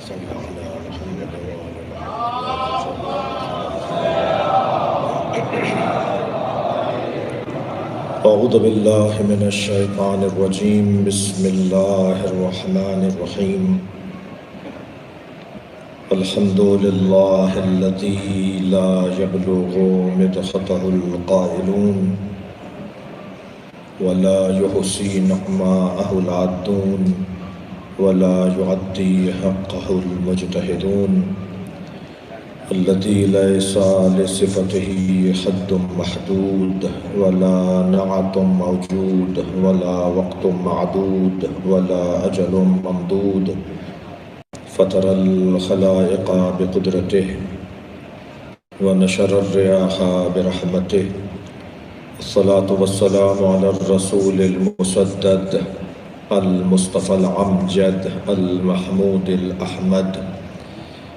صل على محمد وعلى محمد. أعوذ بالله من الشيطان الرجيم. بسم الله الرحمن الرحيم. الحمد لله الذي لا يبلغ مدحته القائلون ولا يحصي نعماءه العادون ولا يعدي حقه المجتهدون الذي ليس لصفته حد محدود ولا نعت موجود ولا وقت معدود ولا أجل ممدود فطر الخلائق بقدرته ونشر الرياح برحمته. الصلاة والسلام على الرسول المسدد المصطفى العمجد المحمود الأحمد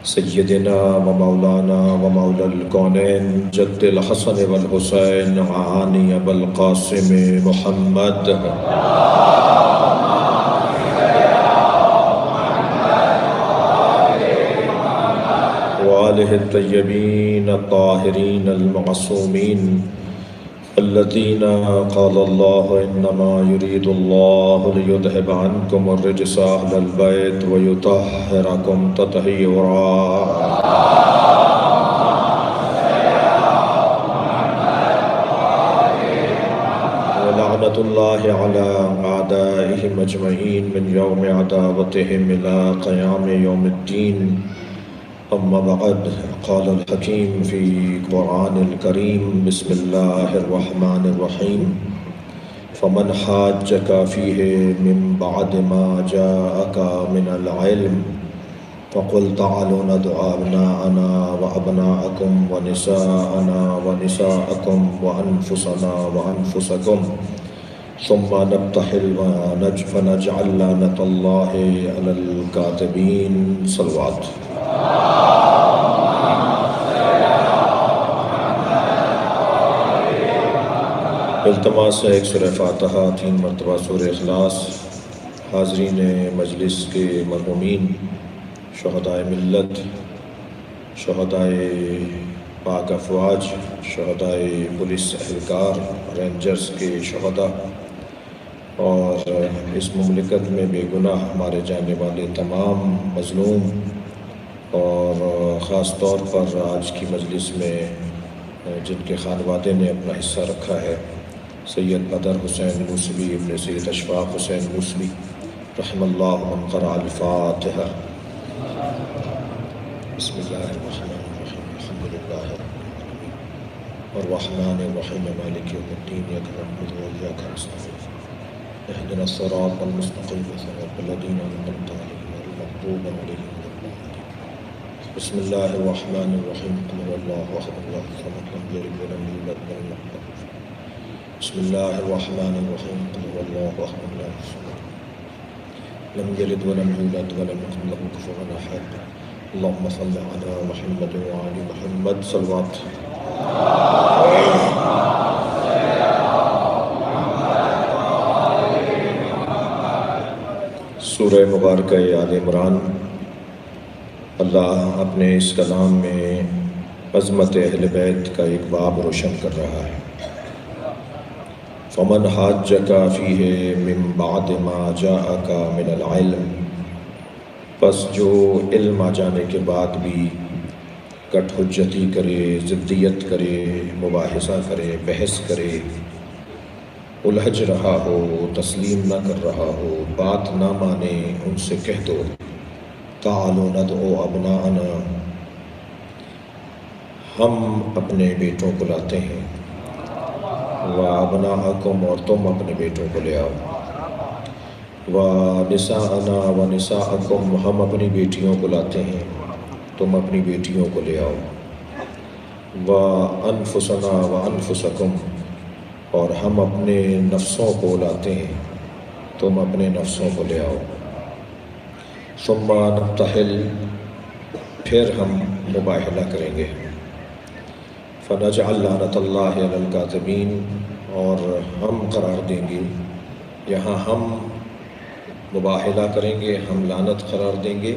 سيدنا ومولانا ومولى الكونين جد الحسن والحسين عاني أبا القاسم محمد وآله الطيبين الطاهرين المعصومين الذين قال الله إنما يريد الله ليذهب عنكم الرجس أهل البيت ويطهركم تطهيرا. ولعنة الله على أعدائهم أجمعين من يوم عداوتهم إلى قيام يوم الدين. أما بعد، قال الحكيم في القرآن الكريم بسم الله الرحمن الرحيم فمن حاجك فيه من بعد ما جاءك من العلم فقل تعالوا ندع أبناءنا وأبناءكم ونساءنا ونساءكم وأنفسنا وأنفسكم ثم نبتهل فنجعل لعنة الله على الكاذبين. صلوات. التماس ہے ایک سورہ فاتحہ، 3 مرتبہ سورہ اخلاص. حاضرین مجلس کے مرحومین، شہدائے ملت، شہدائے پاک افواج، شہدائے پولیس اہلکار، رینجرز کے شہداء اور اس مملکت میں بے گناہ مارے جانے والے تمام مظلوم، اور خاص طور پر آج کی مجلس میں جن کے خانوادے نے اپنا حصہ رکھا ہے، سید بدر حسین موسوی ابن سید اشفاق حسین موسوی رحم اللہ من قرأ الفاتحہ. بسم اللہ الرحمن الرحیم الحمد للہ الرحمن الرحیم مالک یوم الدین ایاک نعبد و ایاک نستعین اهدنا الصراط المستقیم صراط الذین انعمت علیہم غیر المغضوب علیہم ولا الضالین. بسم اللہ الرحمن الرحیم قل هو اللہ احد اللہ الصمد لم یلد ولم یولد ولم یکن له. بسم اللہ الرحمن الرحیم قل هو اللہ احد اللہ الصمد لم یلد ولم یولد ولم یکن له کفوا احد. اللهم صل على محمد وعلى محمد. صلوات. سورہ مبارکہ آل عمران. اللہ اپنے اس کلام میں عظمت اہل بیت کا ایک باب روشن کر رہا ہے. فمن حاجک فیہ من بعد ما جاءک من العلم، پس جو علم آ جانے کے بعد بھی کٹ حجتی کرے، ضدیت کرے، مباحثہ کرے، بحث کرے، الجھ رہا ہو، تسلیم نہ کر رہا ہو، بات نہ مانے، ان سے کہہ دو تعالوا ندعو ابناءنا، ہم اپنے بیٹوں کو لاتے ہیں، وابناءکم، اور تم اپنے بیٹوں کو لے آؤ، ونساءنا ونساءکم، ہم اپنی بیٹیوں کو لاتے ہیں، تم اپنی بیٹیوں کو لے آؤ، وانفسنا وانفسکم، اور ہم اپنے نفسوں کو لاتے ہیں، تم اپنے نفسوں کو لے آؤ. ثم نبتہل، پھر ہم مباہلہ کریں گے. فنجعل لعنۃ اللہ علی الکاذبین، اور ہم قرار دیں گے، یہاں ہم مباہلہ کریں گے، ہم لعنت قرار دیں گے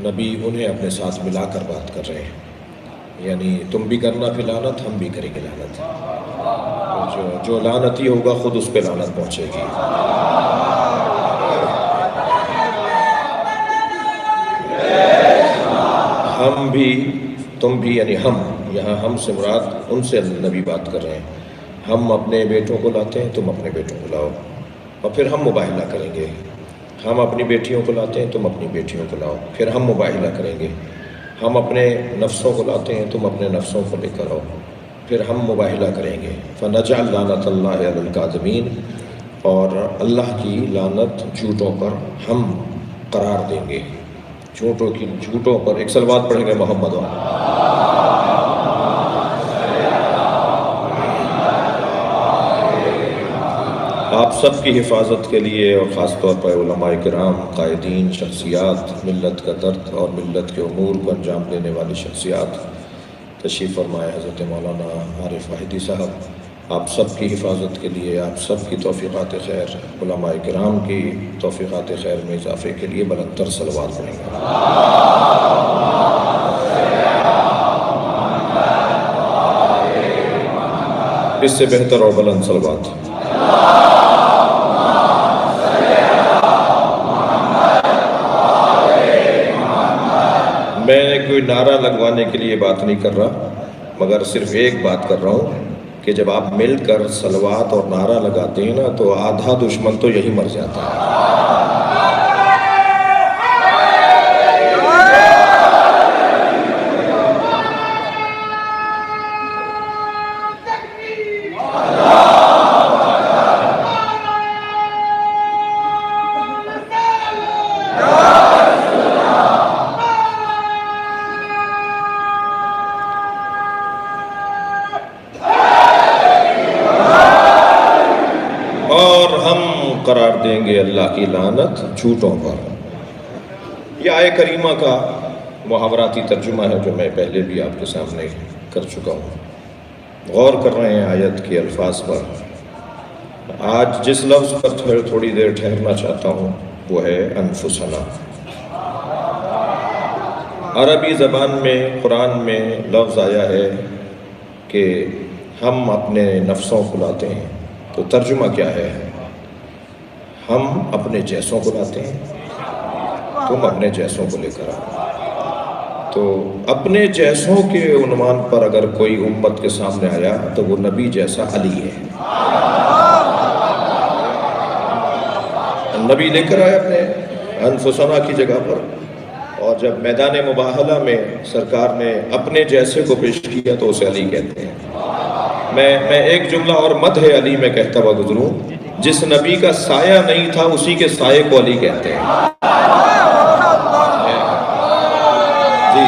نبی انہیں اپنے ساتھ ملا کر بات کر رہے ہیں، یعنی تم بھی کرنا پھر لعنت، ہم بھی کریں گے لعنت، جو لعنتی ہوگا خود اس پہ لعنت پہنچے گی۔ ہم بھی تم بھی، یعنی ہم، یہاں ہم سے مراد ان سے نبی بات کر رہے ہیں، ہم اپنے بیٹوں کو لاتے ہیں، تم اپنے بیٹوں کو لاؤ، اور پھر ہم مباہلہ کریں گے۔ ہم اپنی بیٹیوں کو لاتے ہیں، تم اپنی بیٹیوں کو لاؤ، پھر ہم مباہلہ کریں گے۔ ہم اپنے نفسوں کو لاتے ہیں، تم اپنے نفسوں کو لے کر آؤ، پھر ہم مباہلہ کریں گے۔ فَنَجْعَلْ لَعْنَتَ اللَّهِ عَلَى الْكَاذِبِينَ، اور اللہ کی لعنت جھوٹوں پر ہم قرار دیں گے، جھوٹوں پر۔ ایک صلوات پڑھیں گے محمد وعلیہ۔ آپ سب کی حفاظت کے لیے اور خاص طور پر علماء کرام، قائدین، شخصیات، ملت کا درد اور ملت کے امور کو انجام دینے والی شخصیات تشریف فرمائے حضرت مولانا عارف واحدی صاحب، آپ سب کی حفاظت کے لیے، آپ سب کی توفیقات خیر، علماء کرام کی توفیقات خیر میں اضافے کے لیے بلند تر صلوات پڑھیں گے۔ اس سے بہتر اور بلند صلوات۔ میں کوئی نعرہ لگوانے کے لیے بات نہیں کر رہا، مگر صرف ایک بات کر رہا ہوں کہ جب آپ مل کر صلوات اور نعرہ لگاتے ہیں نا تو آدھا دشمن تو یہی مر جاتا ہے۔ قرار دیں گے اللہ کی لعنت جھوٹوں پر۔ یہ آیہ کریمہ کا محاوراتی ترجمہ ہے جو میں پہلے بھی آپ کے سامنے کر چکا ہوں۔ غور کر رہے ہیں آیت کے الفاظ پر۔ آج جس لفظ پر تھوڑی دیر ٹھہرنا چاہتا ہوں وہ ہے انفسنا۔ عربی زبان میں قرآن میں لفظ آیا ہے کہ ہم اپنے نفسوں کو لاتے ہیں، تو ترجمہ کیا ہے؟ ہم اپنے جیسوں کو لاتے ہیں، تم اپنے جیسوں کو لے کر آؤ۔ تو اپنے جیسوں کے عنوان پر اگر کوئی امت کے سامنے آیا تو وہ نبی جیسا علی ہے۔ نبی لے کر آئے اپنے انفسنا کی جگہ پر، اور جب میدان مباہلہ میں سرکار نے اپنے جیسے کو پیش کیا تو اسے علی کہتے ہیں۔ میں ایک جملہ اور مدح علی میں کہتا ہوا گزروں، جس نبی کا سایہ نہیں تھا اسی کے سائے کو علی کہتے ہیں۔ جی،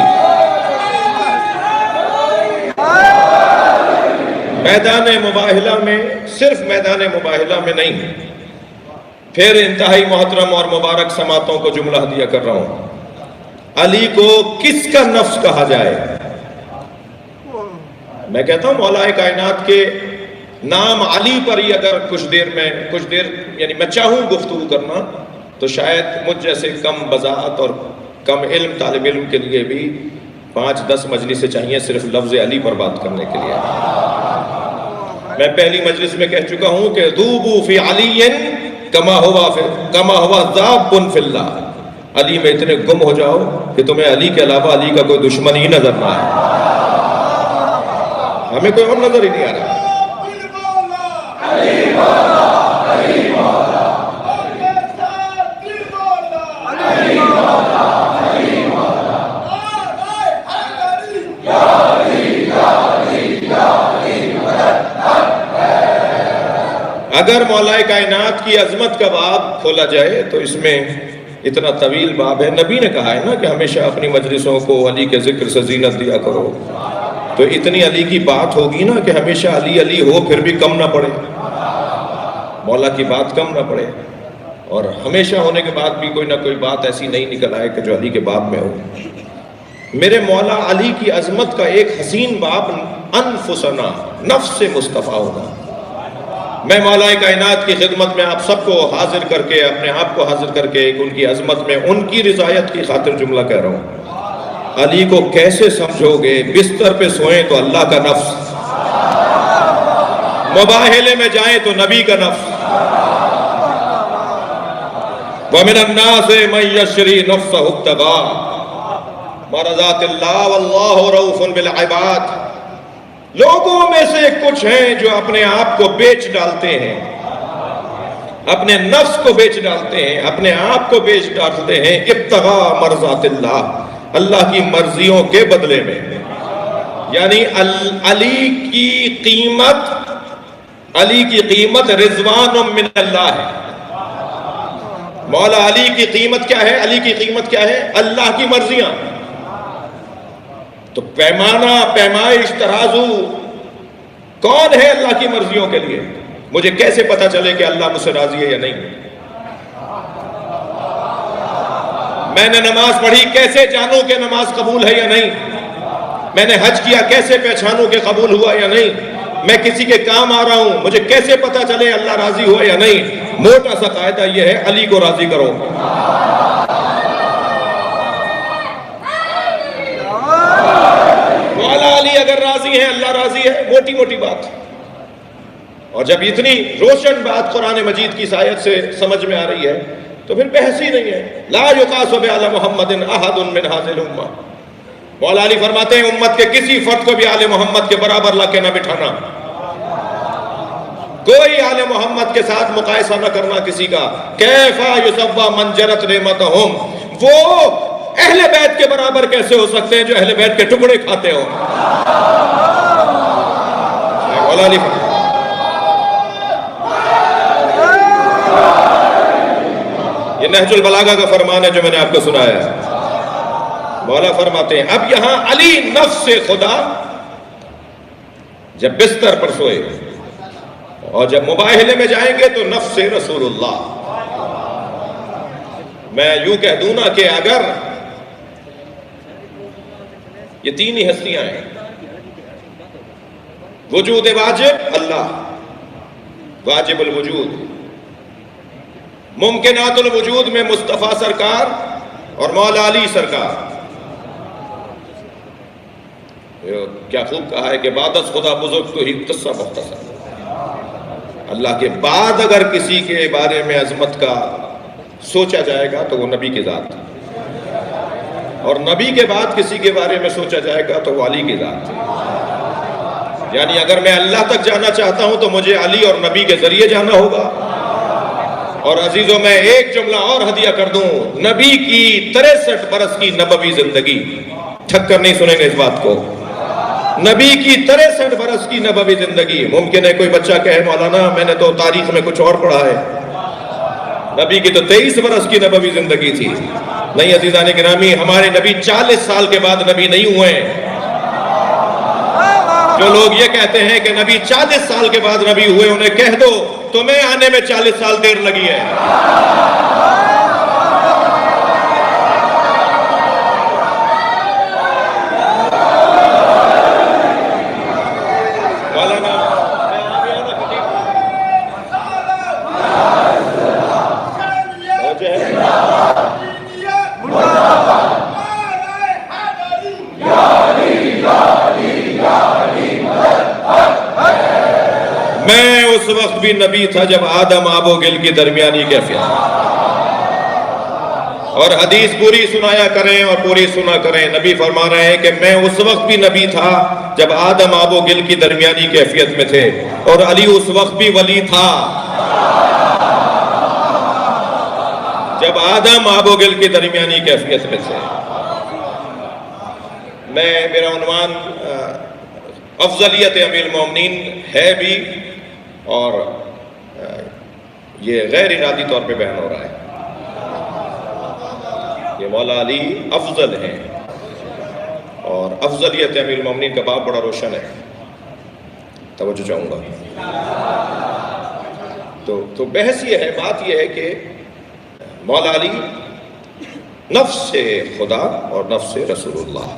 میدان مباہلہ میں، صرف میدان مباہلہ میں نہیں، پھر انتہائی محترم اور مبارک سماعتوں کو جملہ دیا کر رہا ہوں، علی کو کس کا نفس کہا جائے؟ میں کہتا ہوں مولا کائنات کے نام علی پر ہی اگر کچھ دیر یعنی میں چاہوں گفتگو کرنا تو شاید مجھ جیسے کم بذات اور کم علم طالب علم کے لیے بھی 5-10 مجلسیں چاہیے صرف لفظ علی پر بات کرنے کے لیے۔ میں پہلی مجلس میں کہہ چکا ہوں کہ ذوبوا فی علی کما ہوا ذاب فی اللہ، علی میں اتنے گم ہو جاؤ کہ تمہیں علی کے علاوہ علی کا کوئی دشمن ہی نظر نہ آئے، ہمیں کوئی اور نظر ہی نہیں آ رہا۔ اگر مولا کائنات کی عظمت کا باب کھولا جائے تو اس میں اتنا طویل باب ہے۔ نبی نے کہا ہے نا کہ ہمیشہ اپنی مجلسوں کو علی کے ذکر سے زینت دیا کرو، تو اتنی علی کی بات ہوگی نا کہ ہمیشہ علی علی ہو پھر بھی کم نہ پڑے، مولا کی بات کم نہ پڑے، اور ہمیشہ ہونے کے بعد بھی کوئی نہ کوئی بات ایسی نہیں نکل آئے کہ جو علی کے باب میں ہو۔ میرے مولا علی کی عظمت کا ایک حسین باب انفسنا، نفس سے مصطفیٰ ہونا۔ میں مولا کائنات کی خدمت میں آپ سب کو حاضر کر کے، اپنے آپ کو حاضر کر کے ان کی عظمت میں ان کی رضایت کی خاطر جملہ کہہ رہا ہوں۔ علی کو کیسے سمجھو گے؟ بستر پہ سوئیں تو اللہ کا نفس، مباہلے میں جائیں تو نبی کا نفس۔ وَمِنَ النَّاسِ مَن يَشْرِي نَفْسَهُ ابْتِغَاءَ مَرْضَاتِ اللَّهِ وَاللَّهُ رَءُوفٌ بِالْعِبَادِ۔ لوگوں میں سے کچھ ہیں جو اپنے آپ کو بیچ ڈالتے ہیں، اپنے نفس کو بیچ ڈالتے ہیں، اپنے آپ کو بیچ ڈالتے ہیں ابتغاء مرضات اللہ، اللہ کی مرضیوں کے بدلے میں۔ یعنی علی کی قیمت رضوان من اللہ ہے۔ مولا علی کی قیمت کیا ہے؟ علی کی قیمت کیا ہے؟ اللہ کی مرضیاں۔ تو پیمانہ، پیمائش، ترازو کون ہے اللہ کی مرضیوں کے لیے؟ مجھے کیسے پتا چلے کہ اللہ مجھ سے راضی ہے یا نہیں؟ میں نے نماز پڑھی، کیسے جانوں کہ نماز قبول ہے یا نہیں؟ میں نے حج کیا، کیسے پہچانوں کہ قبول ہوا یا نہیں؟ میں کسی کے کام آ رہا ہوں، مجھے کیسے پتا چلے اللہ راضی ہوا یا نہیں؟ موٹا سا قاعدہ یہ ہے، علی کو راضی کرو۔ مولا علی اگر راضی ہیں، اللہ راضی ہے، موٹی موٹی بات۔ اور جب اتنی روشن بات قرآن مجید کی آیت سے سمجھ میں آ رہی ہے تو پھر بحث ہی نہیں ہے۔ لا یقاس بعلی محمد احد من هذه الامہ۔ مولا علی فرماتے ہیں امت کے کسی فرد کو بھی آل محمد کے برابر لا کے نہ بٹھانا، کوئی آل محمد کے ساتھ مقایسہ نہ کرنا کسی کا۔ کیفا یسوی من جرت نعمتہم، وہ اہل بیت کے برابر کیسے ہو سکتے ہیں جو اہل بیت کے ٹکڑے کھاتے ہو؟ مولا علی یہ نہج البلاغہ کا فرمان ہے جو میں نے آپ کو سنایا ہے۔ مولا فرماتے ہیں اب یہاں علی نفس خدا جب بستر پر سوئے اور جب مباہلے میں جائیں گے تو نفس رسول اللہ۔ میں یوں کہہ دوں نا کہ اگر یہ تین ہی ہستیاں ہیں، وجود واجب اللہ، واجب الوجود، ممکنات الوجود میں مصطفیٰ سرکار اور مولا علی سرکار۔ کیا خوب کہا ہے کہ بعد از خدا بزرگ تو ہی قصہ مختصر۔ اللہ کے بعد اگر کسی کے بارے میں عظمت کا سوچا جائے گا تو وہ نبی کی ذات، اور نبی کے بعد کسی کے بارے میں سوچا جائے گا تو وہ علی کی ذات۔ یعنی اگر میں اللہ تک جانا چاہتا ہوں تو مجھے علی اور نبی کے ذریعے جانا ہوگا۔ اور عزیزوں میں ایک جملہ اور ہدیہ کر دوں، نبی کی 63 برس کی نبوی زندگی، ٹھک کر نہیں سنیں گے اس بات کو، نبی کی 63 برس کی نبوی زندگی۔ ممکن ہے کوئی بچہ کہے مولانا میں نے تو تاریخ میں کچھ اور پڑھا ہے، نبی کی تو 23 برس کی نبوی زندگی تھی۔ نہیں عزیزان گرامی، ہمارے نبی 40 سال کے بعد نبی نہیں ہوئے ہیں۔ جو لوگ یہ کہتے ہیں کہ نبی 40 سال کے بعد نبی ہوئے، انہیں کہہ دو تمہیں آنے میں 40 سال دیر لگی ہے۔ میں اس وقت بھی نبی تھا جب آدم آب و گل کی درمیانی کیفیت، اور حدیث پوری سنایا کریں اور پوری سنا کریں۔ نبی فرما رہے ہیں کہ میں اس وقت بھی نبی تھا جب آدم آب و گل کی درمیانی کیفیت میں تھے، اور علی اس وقت بھی ولی تھا جب آدم آب و گل کی درمیانی کیفیت میں تھے۔ میرا عنوان افضلیت امیر المومنین ہے بھی، اور یہ غیر ارادی طور پہ بیان ہو رہا ہے۔ یہ مولا علی افضل ہیں، اور افضلیت امیر المومنین کا باب بڑا روشن ہے، توجہ چاہوں گا۔ تو بحث یہ ہے، بات یہ ہے کہ مولا علی نفس خدا اور نفس رسول اللہ۔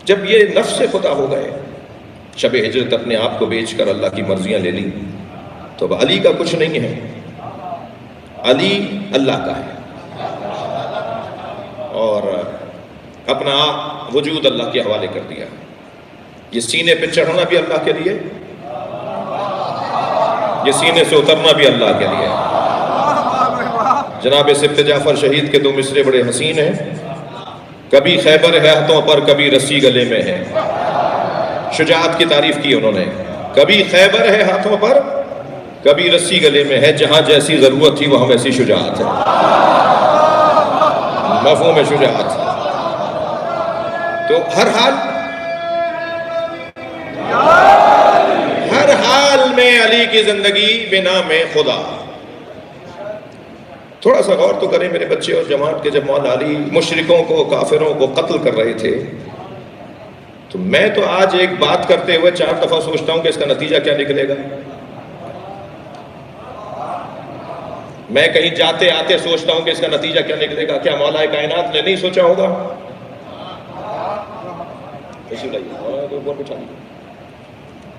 جب یہ نفس خدا ہو گئے شب ہجرت اپنے آپ کو بیچ کر اللہ کی مرضیاں لے لی، تو اب علی کا کچھ نہیں ہے، علی اللہ کا ہے، اور اپنا آپ وجود اللہ کے حوالے کر دیا۔ یہ سینے پہ چڑھنا بھی اللہ کے لیے، یہ سینے سے اترنا بھی اللہ کے لیے۔ جناب سبط جعفر شہید کے دو مصرے بڑے حسین ہیں، کبھی خیبر ہے ہاتھوں پر، کبھی رسی گلے میں ہے۔ شجاعت کی تعریف کی انہوں نے، کبھی خیبر ہے ہاتھوں پر، کبھی رسی گلے میں ہے، جہاں جیسی ضرورت تھی وہاں ویسی شجاعت ہے، مفہوم شجاعت۔ تو ہر حال میں علی کی زندگی بنا میں خدا۔ تھوڑا سا غور تو کریں میرے بچے اور جماعت کے، جب مولا علی مشرکوں کو، کافروں کو قتل کر رہے تھے، تو میں تو آج ایک بات کرتے ہوئے 4 دفعہ سوچتا ہوں کہ اس کا نتیجہ کیا نکلے گا۔ میں کہیں جاتے آتے سوچتا ہوں کہ اس کا نتیجہ کیا نکلے گا۔ کیا مولا کائنات نے نہیں سوچا ہوگا؟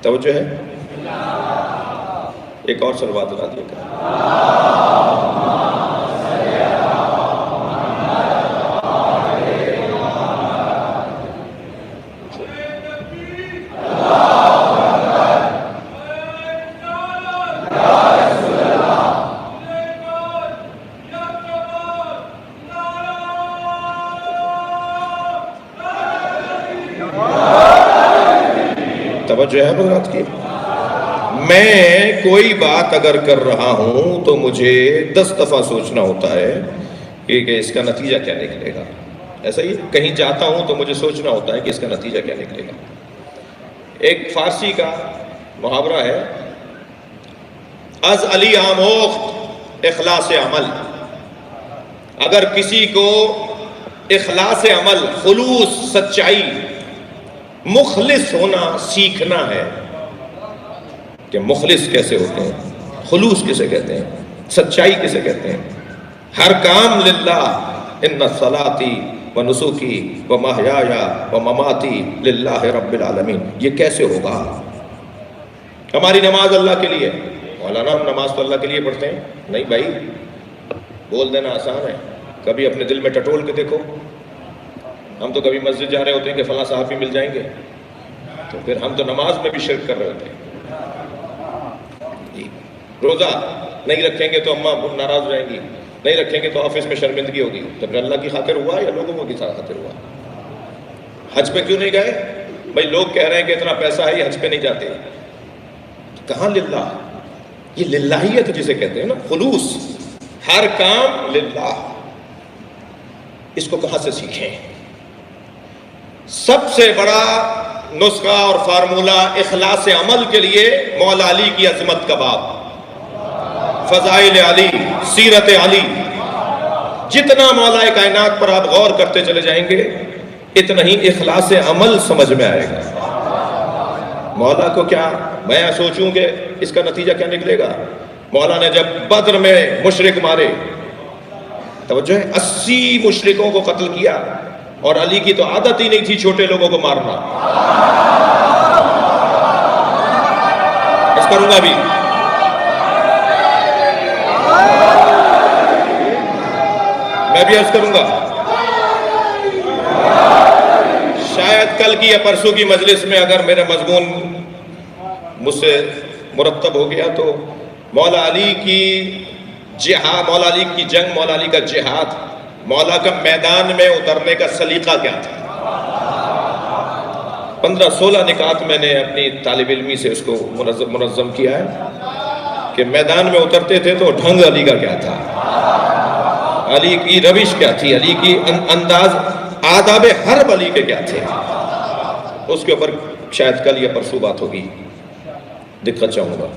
توجہ ہے؟ ایک اور صلوات بتا دیے گا۔ توجہ ہے حضرات کی؟ میں کوئی بات اگر کر رہا ہوں تو مجھے 10 دفعہ سوچنا ہوتا ہے کہ اس کا نتیجہ کیا نکلے گا۔ ایسا ہی کہیں جاتا ہوں تو مجھے سوچنا ہوتا ہے کہ اس کا نتیجہ کیا نکلے گا۔ ایک فارسی کا محاورہ ہے، از علی آموخت اخلاص عمل۔ اگر کسی کو اخلاص عمل، خلوص، سچائی، مخلص ہونا سیکھنا ہے کہ مخلص کیسے ہوتے ہیں، خلوص کسے کہتے ہیں، سچائی کسے کہتے ہیں، ہر کام للہ، ان صلاتی و نسکی و محیایا و مماتی للہ رب العالمین۔ یہ کیسے ہوگا؟ ہماری نماز اللہ کے لیے۔ مولانا ہم نماز تو اللہ کے لیے پڑھتے ہیں؟ نہیں بھائی، بول دینا آسان ہے، کبھی اپنے دل میں ٹٹول کے دیکھو۔ ہم تو کبھی مسجد جا رہے ہوتے ہیں کہ فلاں صاحب بھی مل جائیں گے، تو پھر ہم تو نماز میں بھی شرک کر رہے ہوتے ہیں۔ روزہ نہیں رکھیں گے تو اماں ناراض رہیں گی، نہیں رکھیں گے تو آفس میں شرمندگی ہوگی۔ تو پھر اللہ کی خاطر ہوا یا لوگوں کی خاطر ہوا؟ حج پہ کیوں نہیں گئے؟ بھائی لوگ کہہ رہے ہیں کہ اتنا پیسہ ہے حج پہ نہیں جاتے۔ کہاں للہ؟ یہ للہیت جسے کہتے ہیں نا، خلوص، ہر کام للہ، اس کو کہاں سے سیکھیں؟ سب سے بڑا نسخہ اور فارمولہ اخلاص عمل کے لیے مولا علی کی عظمت کا باب، فضائل علی، سیرت علی۔ جتنا مولا کائنات پر آپ غور کرتے چلے جائیں گے اتنا ہی اخلاص عمل سمجھ میں آئے گا۔ مولا کو کیا میں سوچوں کہ اس کا نتیجہ کیا نکلے گا؟ مولا نے جب بدر میں مشرک مارے، توجہ ہے، 80 مشرکوں کو قتل کیا، اور علی کی تو عادت ہی نہیں تھی چھوٹے لوگوں کو مارنا۔ اس کروں گا بھی، میں بھی عرض کروں گا، شاید کل کی یا پرسوں کی مجلس میں اگر میرا مضمون مجھ سے مرتب ہو گیا تو مولا علی کی جہاد، مولا علی کی جنگ، مولا علی کا جہاد، مولا کا میدان میں اترنے کا سلیقہ کیا تھا۔ 15-16 نکات میں نے اپنی طالب علمی سے اس کو منظم کیا ہے کہ میدان میں اترتے تھے تو ڈھنگ علی کا کیا تھا، علی کی روش کیا تھی، علی کی انداز، آداب حرب علی کے کیا تھے۔ اس کے اوپر شاید کل یا پرسوں بات ہوگی، دقت چاہوں گا۔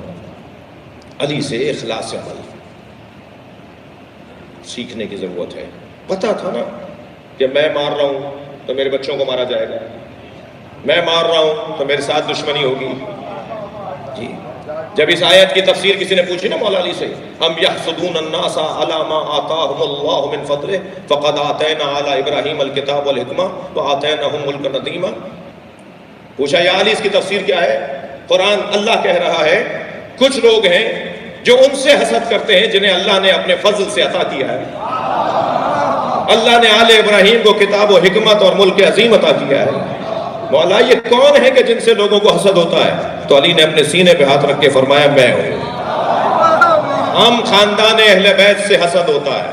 علی سے اخلاص عمل سیکھنے کی ضرورت ہے۔ پتا تھا نا کہ میں مار رہا ہوں تو میرے بچوں کو مارا جائے گا، میں مار رہا ہوں تو میرے ساتھ دشمنی ہوگی۔ جی جب اس آیت کی تفسیر کسی نے پوچھی نا مولا علی سے، ہم یحسدون الناس علی ما آتاہم اللہ من فضلہ فقد آتینا علی ابراہیم الکتاب والحکمہ وآتیناہم ملکا عظیما، پوچھا یا علی اس کی تفسیر کیا ہے؟ قرآن اللہ کہہ رہا ہے کچھ لوگ ہیں جو ان سے حسد کرتے ہیں جنہیں اللہ نے اپنے فضل سے عطا کیا ہے. اللہ نے آل ابراہیم کو کتاب و حکمت اور ملک عظیم عطا کیا ہے. مولا یہ کون ہے کہ جن سے لوگوں کو حسد ہوتا ہے؟ تو علی نے اپنے سینے پہ ہاتھ رکھ کے فرمایا میں ہوں. ہم خاندان اہل بیت سے حسد ہوتا ہے.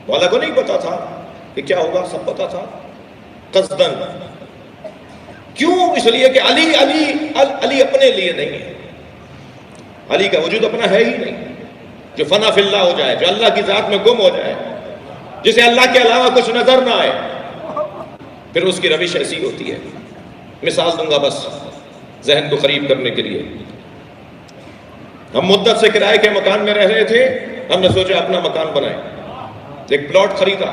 مولا کو نہیں پتا تھا کہ کیا ہوگا، سب پتا تھا. قصدن کیوں؟ اس لیے کہ علی علی علی اپنے لیے نہیں ہے. علی کا وجود اپنا ہے ہی نہیں. جو فنا فی اللہ ہو جائے، جو اللہ کی ذات میں گم ہو جائے، جسے اللہ کے علاوہ کچھ نظر نہ آئے، پھر اس کی روش ایسی ہوتی ہے. مثال دوں گا بس ذہن کو قریب کرنے کے لیے. ہم مدت سے کرائے کے مکان میں رہ رہے تھے. ہم نے سوچا اپنا مکان بنائیں. ایک پلاٹ خریدا،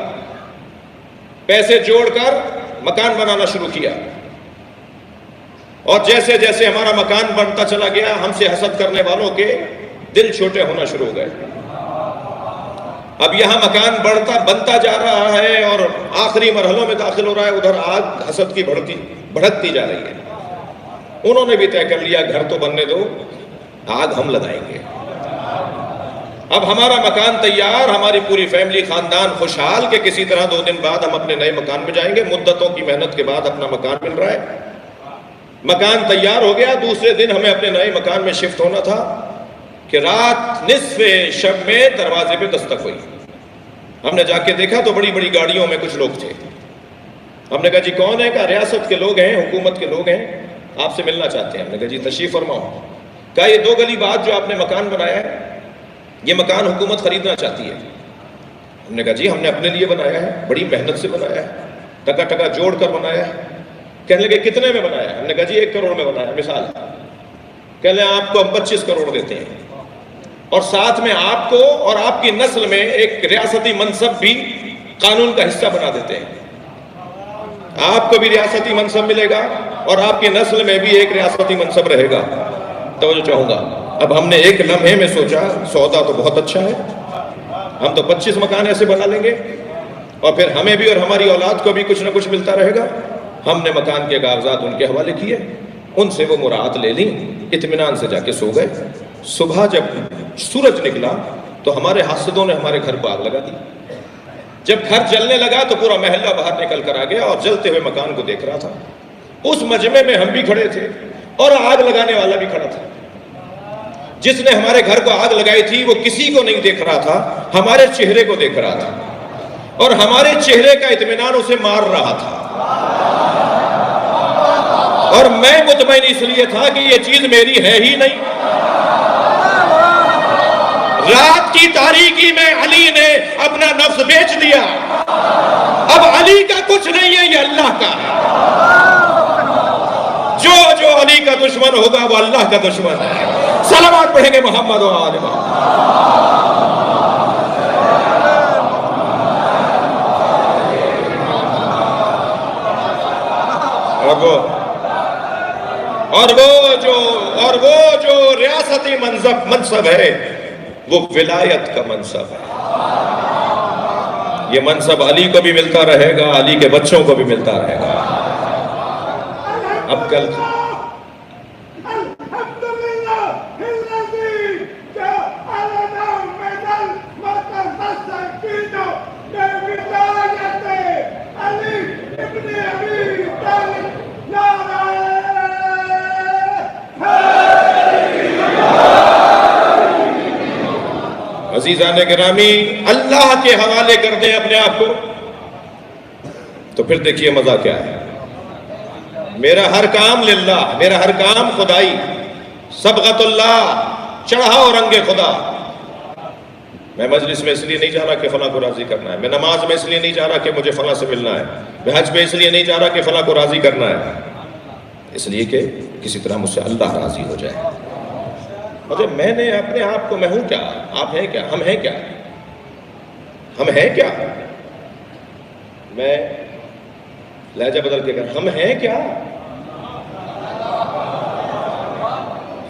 پیسے جوڑ کر مکان بنانا شروع کیا. اور جیسے جیسے ہمارا مکان بنتا چلا گیا، ہم سے حسد کرنے والوں کے دل چھوٹے ہونا شروع ہو گئے. اب یہاں مکان بنتا جا رہا ہے اور آخری مرحلوں میں داخل ہو رہا ہے، ادھر آگ حسد کی بھڑکتی جا رہی ہے. انہوں نے بھی طے کر لیا گھر تو بننے دو، آگ ہم لگائیں گے. اب ہمارا مکان تیار، ہماری پوری فیملی خاندان خوشحال کہ کسی طرح 2 دن بعد ہم اپنے نئے مکان میں جائیں گے. مدتوں کی محنت کے بعد اپنا مکان مل رہا ہے. مکان تیار ہو گیا. دوسرے دن ہمیں اپنے نئے مکان میں شفٹ ہونا تھا کہ رات نصف شب میں دروازے پہ دستک ہوئی. ہم نے جا کے دیکھا تو بڑی بڑی گاڑیوں میں کچھ لوگ تھے. ہم نے کہا جی کون ہے؟ کہا ریاست کے لوگ ہیں، حکومت کے لوگ ہیں، آپ سے ملنا چاہتے ہیں. ہم نے کہا جی تشریف فرماؤ. کہا یہ 2 گلی بعد جو آپ نے مکان بنایا ہے، یہ مکان حکومت خریدنا چاہتی ہے. ہم نے کہا جی ہم نے اپنے لیے بنایا ہے، بڑی محنت سے بنایا ہے، ٹکا ٹکا جوڑ کر بنایا ہے. کہنے لگے کتنے میں بنایا ہے؟ ہم نے کہا جی 1 کروڑ میں بنایا. مثال کہنے لگے آپ کو ہم 25 کروڑ دیتے ہیں، اور ساتھ میں آپ کو اور آپ کی نسل میں ایک ریاستی منصب بھی قانون کا حصہ بنا دیتے ہیں. آپ کو بھی ریاستی منصب ملے گا اور آپ کی نسل میں بھی ایک ریاستی منصب رہے گا. توجہ چاہوں گا. اب ہم نے ایک لمحے میں سوچا سودا تو بہت اچھا ہے، ہم تو 25 مکان ایسے بنا لیں گے اور پھر ہمیں بھی اور ہماری اولاد کو بھی کچھ نہ کچھ ملتا رہے گا. ہم نے مکان کے کاغذات ان کے حوالے کیے، ان سے وہ مراعات لے لیں، اطمینان سے جا کے سو گئے. صبح جب سورج نکلا تو ہمارے حاسدوں نے ہمارے گھر کو آگ لگا دی. جب گھر جلنے لگا تو پورا محلہ باہر نکل کر آ گیا اور جلتے ہوئے مکان کو دیکھ رہا تھا. اس مجمع میں ہم بھی کھڑے تھے اور آگ لگانے والا بھی کھڑا تھا. جس نے ہمارے گھر کو آگ لگائی تھی وہ کسی کو نہیں دیکھ رہا تھا، ہمارے چہرے کو دیکھ رہا تھا، اور ہمارے چہرے کا اطمینان اسے مار رہا تھا. اور میں مطمئن اس لیے تھا کہ یہ چیز میری ہے ہی نہیں. رات کی تاریکی میں علی نے اپنا نفس بیچ دیا. اب علی کا کچھ نہیں ہے، یہ اللہ کا ہے. جو علی کا دشمن ہوگا وہ اللہ کا دشمن ہے. صلوات پڑھیں گے محمد و آل محمد. اور وہ جو ریاستی منصب ہے وہ ولایت کا منصب ہے. یہ منصب علی کو بھی ملتا رہے گا، علی کے بچوں کو بھی ملتا رہے گا. اب کل عزیزان گرامی اللہ کے حوالے کر دیں اپنے آپ کو تو پھر دیکھیے مزہ کیا ہے. میرا ہر کام للہ، میرا ہر کام خدائی، صبغت اللہ، چڑھاؤ رنگ خدا. میں مجلس میں اس لیے نہیں جا رہا کہ فلاں کو راضی کرنا ہے، میں نماز میں اس لیے نہیں جا رہا کہ مجھے فلاں سے ملنا ہے، میں حج میں اس لیے نہیں جا رہا کہ فلاں کو راضی کرنا ہے، اس لیے کہ کسی طرح مجھ سے اللہ راضی ہو جائے. مجھے میں نے اپنے آپ کو، میں ہوں کیا، آپ ہیں کیا، ہم ہیں کیا، ہم ہیں کیا، میں لہجہ بدل کے کہا ہم ہیں کیا.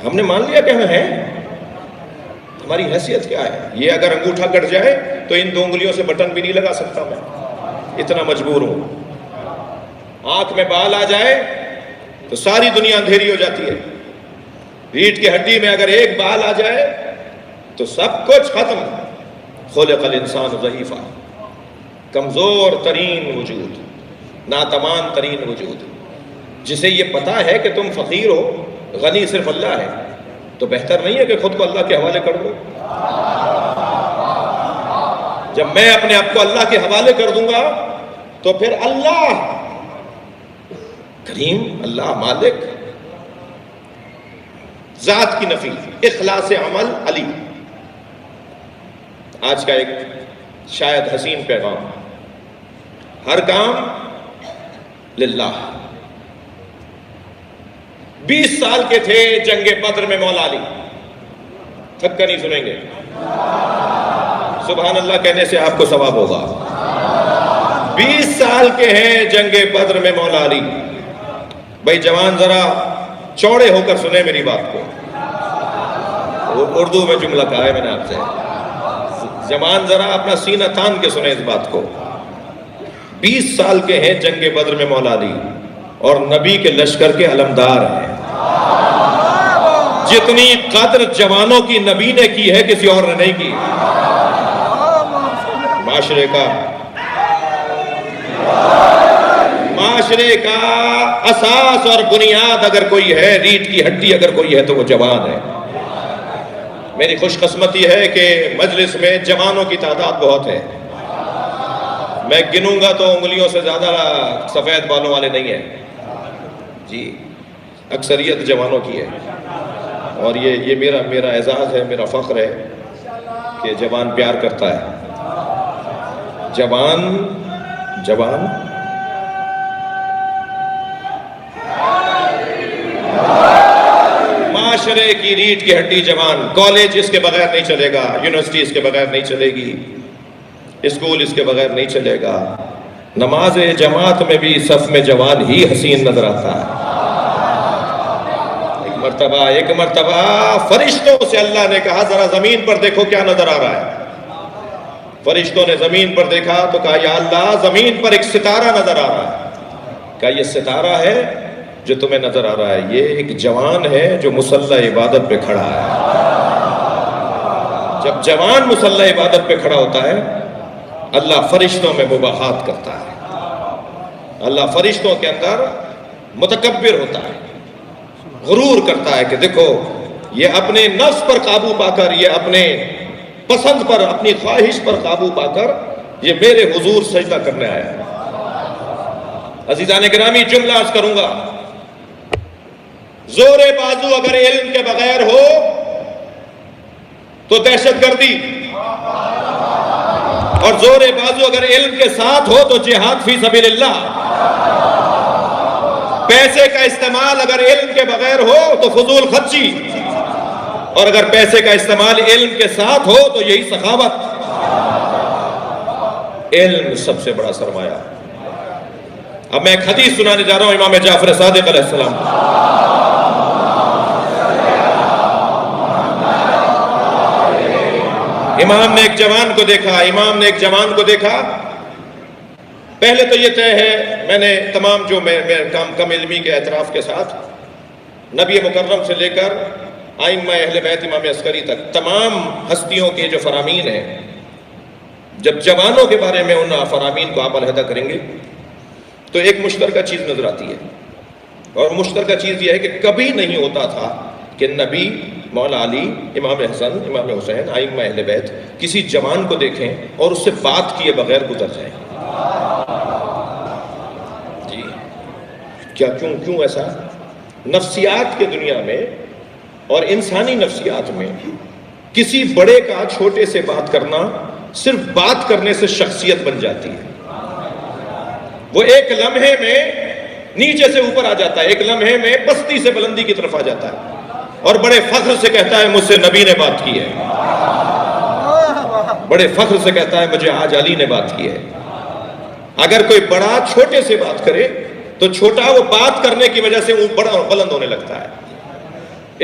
ہم نے مان لیا کہ ہم ہیں. ہماری حیثیت کیا ہے؟ یہ اگر انگوٹھا کٹ جائے تو ان 2 انگلیوں سے بٹن بھی نہیں لگا سکتا، میں اتنا مجبور ہوں. آنکھ میں بال آ جائے تو ساری دنیا اندھیری ہو جاتی ہے۔ ریڑھ کی ہڈی میں اگر ایک بال آ جائے تو سب کچھ ختم۔ خلق الانسان ضعیفا، کمزور ترین وجود، ناتوان ترین وجود، جسے یہ پتا ہے کہ تم فقیر ہو، غنی صرف اللہ ہے، تو بہتر نہیں ہے کہ خود کو اللہ کے حوالے کر دو؟ جب میں اپنے آپ کو اللہ کے حوالے کر دوں گا تو پھر اللہ کریم، اللہ مالک، ذات کی نفی، اخلاص عمل علی۔ آج کا ایک شاید حسین پیغام، ہر کام للہ۔ 20 سال کے تھے جنگ بدر میں مولا علی، تھک کر نہیں سنیں گے، سبحان اللہ کہنے سے آپ کو ثواب ہوگا۔ 20 سال کے ہیں جنگ بدر میں مولا علی۔ بھائی جوان ذرا چوڑے ہو کر سنیں میری بات کو، اردو میں جملہ کہا ہے میں نے آپ سے، جوان ذرا اپنا سینہ تان کے سنیں اس بات کو۔ 20 سال کے ہیں جنگ بدر میں مولا علی، اور نبی کے لشکر کے علمدار ہیں۔ جتنی قدر جوانوں کی نبی نے کی ہے کسی اور نے نہیں کی۔ معاشرے کا اساس اور بنیاد اگر کوئی ہے، ریڑھ کی ہڈی اگر کوئی ہے تو وہ جوان ہے۔ میری خوش قسمتی ہے کہ مجلس میں جوانوں کی تعداد بہت ہے، میں گنوں گا تو انگلیوں سے زیادہ سفید بالوں والے نہیں ہیں جی، اکثریت جوانوں کی ہے، اور یہ میرا اعزاز ہے، میرا فخر ہے کہ جوان پیار کرتا ہے۔ جوان معاشرے کی ریڑھ کی ہڈی جوان، کالج اس کے بغیر نہیں چلے گا، یونیورسٹی اس کے بغیر نہیں چلے گی، اسکول اس کے بغیر نہیں چلے گا۔ نماز جماعت میں بھی صف میں جوان ہی حسین نظر آتا ہے۔ ایک مرتبہ فرشتوں سے اللہ نے کہا ذرا زمین پر دیکھو کیا نظر آ رہا ہے۔ فرشتوں نے زمین پر دیکھا تو کہا یا اللہ زمین پر ایک ستارہ نظر آ رہا ہے۔ کہا یہ ستارہ ہے جو تمہیں نظر آ رہا ہے، یہ ایک جوان ہے جو مصلی عبادت پہ کھڑا ہے۔ جب جوان مصلی عبادت پہ کھڑا ہوتا ہے اللہ فرشتوں میں مباحات کرتا ہے، اللہ فرشتوں کے اندر متکبر ہوتا ہے، غرور کرتا ہے کہ دیکھو یہ اپنے نفس پر قابو پا کر، یہ اپنے پسند پر، اپنی خواہش پر قابو پا کر یہ میرے حضور سجدہ کرنے آیا ہے۔ عزیزان گرامی جملہ عرض کروں گا، زور بازو اگر علم کے بغیر ہو تو دہشت گردی، اور زور بازو اگر علم کے ساتھ ہو تو جہاد فی سبیل اللہ۔ پیسے کا استعمال اگر علم کے بغیر ہو تو فضول خرچی، اور اگر پیسے کا استعمال علم کے ساتھ ہو تو یہی سخاوت۔ علم سب سے بڑا سرمایہ۔ اب میں ایک حدیث سنانے جا رہا ہوں امام جعفر صادق علیہ السلام۔ امام نے ایک جوان کو دیکھا، پہلے تو یہ طے ہے، میں نے تمام جو میں کم علمی کے اعتراف کے ساتھ نبی مکرم سے لے کر ائمہ اہل بیت امام عسکری تک تمام ہستیوں کے جو فرامین ہیں، جب جوانوں کے بارے میں ان فرامین کو آپ علیحدہ کریں گے تو ایک مشترکہ چیز نظر آتی ہے، اور مشترکہ چیز یہ ہے کہ کبھی نہیں ہوتا تھا کہ نبی، مولا علی، امام حسن، امام حسین، ائمہ اہل بیت کسی جوان کو دیکھیں اور اس سے بات کیے بغیر گزر جائیں۔ جی کیوں ایسا؟ نفسیات کے دنیا میں اور انسانی نفسیات میں کسی بڑے کا چھوٹے سے بات کرنا صرف بات کرنے سے شخصیت بن جاتی ہے۔ وہ ایک لمحے میں نیچے سے اوپر آ جاتا ہے، ایک لمحے میں پستی سے بلندی کی طرف آ جاتا ہے، اور بڑے فخر سے کہتا ہے مجھ سے نبی نے بات کی ہے، بڑے فخر سے کہتا ہے مجھے آج علی نے بات کی ہے۔ اگر کوئی بڑا چھوٹے سے بات کرے تو چھوٹا وہ بات کرنے کی وجہ سے وہ بڑا اور بلند ہونے لگتا ہے۔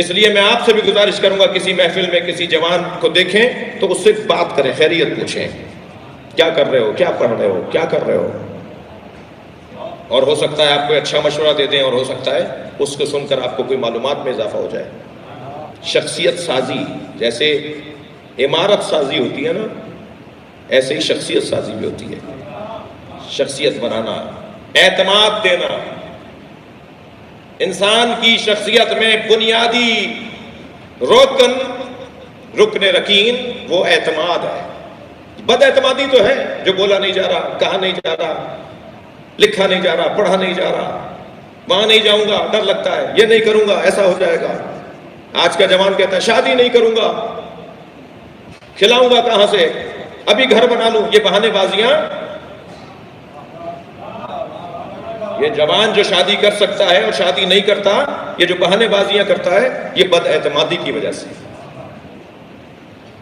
اس لیے میں آپ سے بھی گزارش کروں گا، کسی محفل میں کسی جوان کو دیکھیں تو اس سے بات کریں، خیریت پوچھیں، کیا کر رہے ہو، کیا پڑھ رہے ہو، کیا کر رہے ہو، اور ہو سکتا ہے آپ کو اچھا مشورہ دے دیں، اور ہو سکتا ہے اس کو سن کر آپ کو کوئی معلومات میں اضافہ ہو جائے. شخصیت سازی، جیسے عمارت سازی ہوتی ہے نا، ایسے ہی شخصیت سازی بھی ہوتی ہے. شخصیت بنانا، اعتماد دینا. انسان کی شخصیت میں بنیادی رکن رکین وہ اعتماد ہے. بد اعتمادی تو ہے، جو بولا نہیں جا رہا، کہا نہیں جا رہا، لکھا نہیں جا رہا، پڑھا نہیں جا رہا، وہاں نہیں جاؤں گا ڈر لگتا ہے، یہ نہیں کروں گا ایسا ہو جائے گا. آج کا جوان کہتا ہے شادی نہیں کروں گا، کھلاؤں گا کہاں سے، ابھی گھر بنا لوں. یہ بہانے بازیاں. یہ جوان جو شادی کر سکتا ہے اور شادی نہیں کرتا، یہ جو بہانے بازیاں کرتا ہے، یہ بد اعتمادی کی وجہ سے.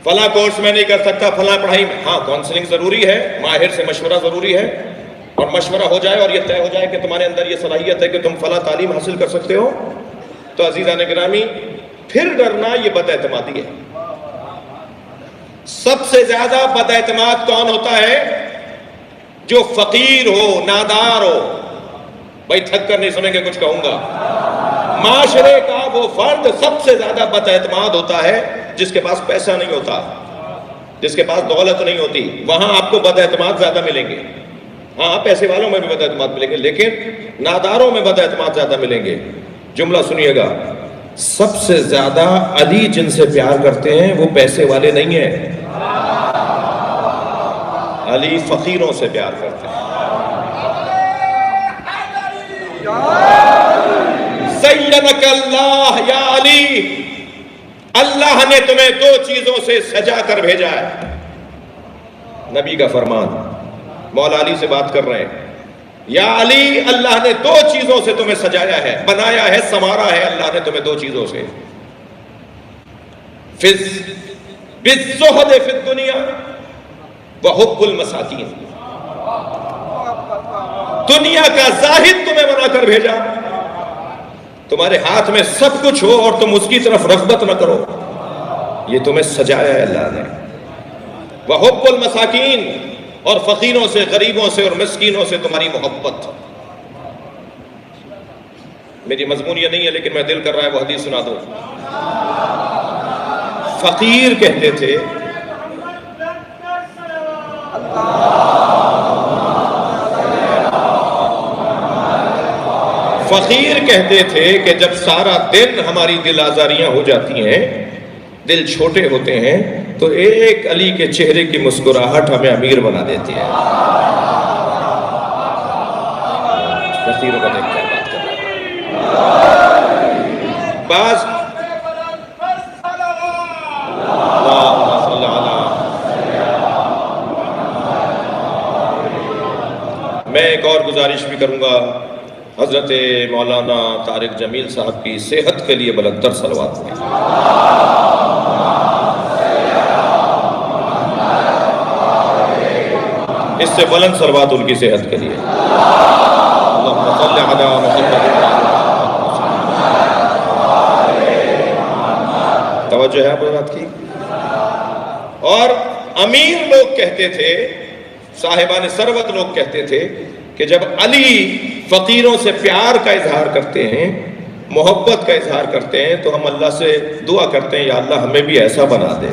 فلاں کورس میں نہیں کر سکتا، فلاں پڑھائی میں. ہاں کاؤنسلنگ ضروری ہے، ماہر سے مشورہ ضروری ہے، اور مشورہ ہو جائے اور یہ طے ہو جائے کہ تمہارے اندر یہ صلاحیت ہے کہ تم فلاں تعلیم حاصل کر سکتے ہو، تو عزیزان گرامی پھر ڈرنا یہ بد اعتمادی ہے. سب سے زیادہ بد اعتماد کون ہوتا ہے؟ جو فقیر ہو، نادار ہو. بھائی تھک کر نہیں سنیں گے، کچھ کہوں گا. معاشرے کا وہ فرد سب سے زیادہ بد اعتماد ہوتا ہے جس کے پاس پیسہ نہیں ہوتا، جس کے پاس دولت نہیں ہوتی. وہاں آپ کو بد اعتماد زیادہ ملیں گے. ہاں پیسے والوں میں بھی بد اعتماد ملیں گے، لیکن ناداروں میں بد اعتماد زیادہ ملیں گے. جملہ سنیے گا، سب سے زیادہ علی جن سے پیار کرتے ہیں وہ پیسے والے نہیں ہیں، علی فقیروں سے پیار کرتے ہیں. زینک اللہ یا علی، اللہ نے تمہیں دو چیزوں سے سجا کر بھیجا ہے. نبی کا فرمان، مولا علی سے بات کر رہے ہیں. یا علی، اللہ نے دو چیزوں سے تمہیں سجایا ہے، بنایا ہے، سنوارا ہے اللہ نے تمہیں دو چیزوں سے. بالزہد فی الدنیا وحب المساکین. دنیا کا زاہد تمہیں بنا کر بھیجا، تمہارے ہاتھ میں سب کچھ ہو اور تم اس کی طرف رغبت نہ کرو. یہ تمہیں سجایا ہے اللہ نے. وحب المساکین، اور فقیروں سے، غریبوں سے اور مسکینوں سے تمہاری محبت. میری مضمون یہ نہیں ہے لیکن میں دل کر رہا ہے وہ حدیث سنا دو. فقیر کہتے تھے کہ جب سارا دن ہماری دل آزاریاں ہو جاتی ہیں، دل چھوٹے ہوتے ہیں، تو ایک علی کے چہرے کی مسکراہٹ ہمیں امیر بنا دیتی ہے. فقیروں کا دیکھ کر بات کر رہا ہے. بعض میں ایک اور گزارش بھی کروں گا، حضرت مولانا طارق جمیل صاحب کی صحت کے لیے بلندر صلوات ہوئی. اس سے بلند صلوات ان کی صحت کے لیے. اللہم صلی علی محمد. توجہ ہے بات کی. اور امیر لوگ کہتے تھے، صاحبان ثروت لوگ کہتے تھے کہ جب علی فقیروں سے پیار کا اظہار کرتے ہیں، محبت کا اظہار کرتے ہیں، تو ہم اللہ سے دعا کرتے ہیں یا اللہ ہمیں بھی ایسا بنا دے.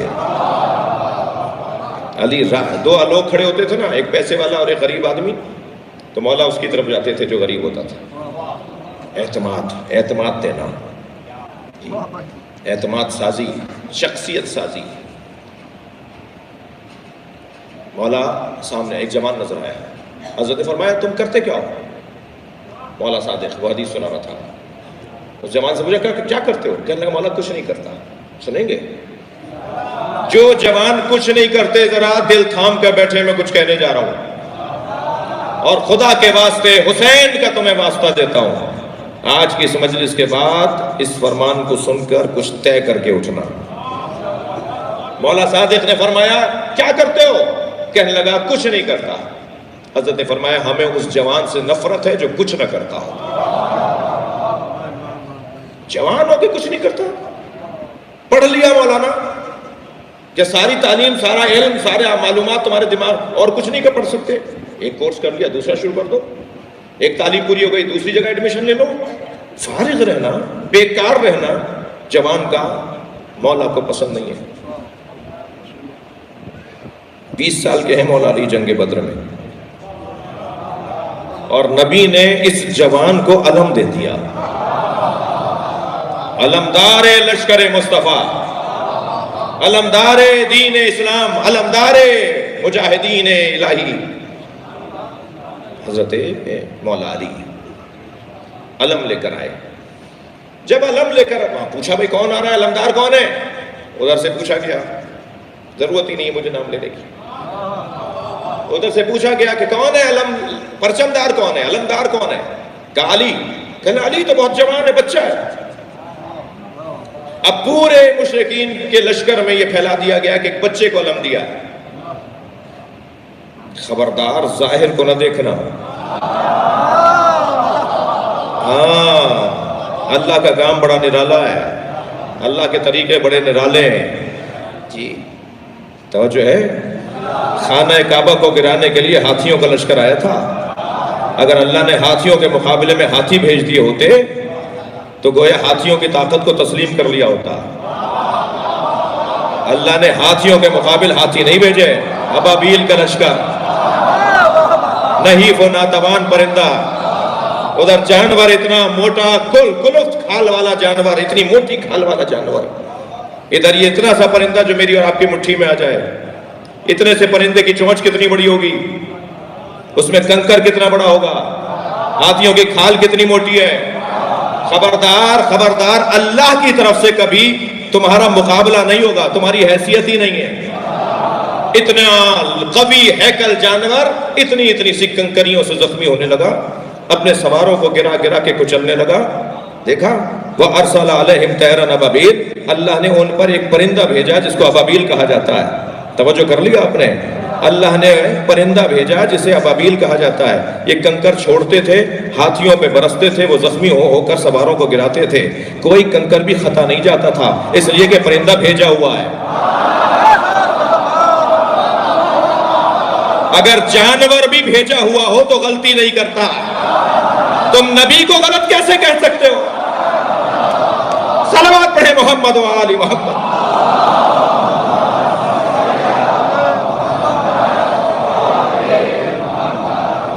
علی دو لوگ کھڑے ہوتے تھے نا، ایک پیسے والا اور ایک غریب آدمی، تو مولا اس کی طرف جاتے تھے جو غریب ہوتا تھا. اعتماد دینا، اعتماد سازی، شخصیت سازی. مولا سامنے ایک جوان نظر آیا، حضرت نے فرمایا تم کرتے کیا ہو؟ مولا صادق وہ حدیث سنا رہا تھا. اس جوان سے پوچھا کیا کرتے ہو؟ کہنے لگا مولا کچھ نہیں کرتا. سنیں گے؟ جو جوان کچھ نہیں کرتے ذرا دل تھام کر بیٹھے، میں کچھ کہنے جا رہا ہوں، اور خدا کے واسطے حسین کا تمہیں واسطہ دیتا ہوں، آج کی اس مجلس کے بعد اس فرمان کو سن کر کچھ طے کر کے اٹھنا. مولا صادق نے فرمایا کیا کرتے ہو؟ کہنے لگا کچھ نہیں کرتا. حضرت نے فرمایا ہمیں اس جوان سے نفرت ہے جو کچھ نہ کرتا ہو. جوان ہو کے کچھ نہیں کرتا. پڑھ لیا مولانا کہ ساری تعلیم، سارا علم، سارے معلومات تمہارے دماغ، اور کچھ نہیں پڑھ سکتے. ایک کورس کر لیا دوسرا شروع کر دو. ایک تعلیم پوری ہو گئی دوسری جگہ ایڈمیشن لے لو. فارغ رہنا، بیکار رہنا جوان کا مولا کو پسند نہیں ہے۔ 20 سال کے ہیں مولا علی جنگ بدر میں، اور نبی نے اس جوان کو علم دے دیا، علمدار لشکر مصطفیٰ، علمدار دین اسلام، علمدار مجاہدین الہی، حضرت مولا علی علم لے کر آئے۔ جب علم لے کر پوچھا بھائی کون آ رہا ہے، علمدار کون ہے؟ ادھر سے پوچھا گیا، ضرورت ہی نہیں ہے مجھے نام لینے کی، ادھر سے پوچھا گیا کہ کون ہے علم، پرچمدار کون ہے، علمدار کون ہے؟ کہا علی۔ کہا علی تو بہت جوان ہے، بچہ ہے۔ اب پورے مشرکین کے لشکر میں یہ پھیلا دیا گیا کہ ایک بچے کو علم دیا، خبردار ظاہر کو نہ دیکھنا۔ ہاں، اللہ کا کام بڑا نرالا ہے، اللہ کے طریقے بڑے نرالے ہیں جی۔ توجہ ہے، خانہ کعبہ کو گرانے کے لیے ہاتھیوں کا لشکر آیا تھا، اگر اللہ نے ہاتھیوں کے مقابلے میں ہاتھی بھیج دیے ہوتے تو گویا ہاتھیوں کی طاقت کو تسلیم کر لیا ہوتا۔ اللہ نے ہاتھیوں کے مقابل ہاتھی نہیں بھیجے، ابابیل کا لشکر، نحیف و ناتوان پرندہ، ادھر جانور اتنا موٹا، کلفت کھال والا جانور، اتنی موٹی کھال والا جانور، ادھر یہ اتنا سا پرندہ جو میری اور آپ کی مٹھی میں آ جائے۔ اتنے سے پرندے کی چونچ کتنی بڑی ہوگی، اس میں کنکر کتنا بڑا ہوگا، ہاتھیوں کی کھال کتنی موٹی ہے۔ خبردار خبردار، اللہ کی طرف سے کبھی تمہارا مقابلہ نہیں ہوگا، تمہاری حیثیت ہی نہیں ہے۔ اتنا قوی ہیکل جانور اتنی سی کنکریوں سے زخمی ہونے لگا، اپنے سواروں کو گرا گرا کے کچلنے لگا۔ دیکھا، وَأَرْسَلَ عَلَيْهِمْ طَيْرًا أَبَابِيلَ، اللہ نے ان پر ایک پرندہ بھیجا جس کو ابابیل کہا جاتا ہے۔ توجہ کر لیا آپ نے، اللہ نے پرندہ بھیجا جسے ابابیل کہا جاتا ہے۔ یہ کنکر چھوڑتے تھے، ہاتھیوں پہ برستے تھے، وہ زخمی ہو کر سواروں کو گراتے تھے، کوئی کنکر بھی خطا نہیں جاتا تھا، اس لیے کہ پرندہ بھیجا ہوا ہے۔ اگر جانور بھی بھیجا ہوا ہو تو غلطی نہیں کرتا، تم نبی کو غلط کیسے کہہ سکتے ہو؟ صلوات پڑھے محمد و آل محمد۔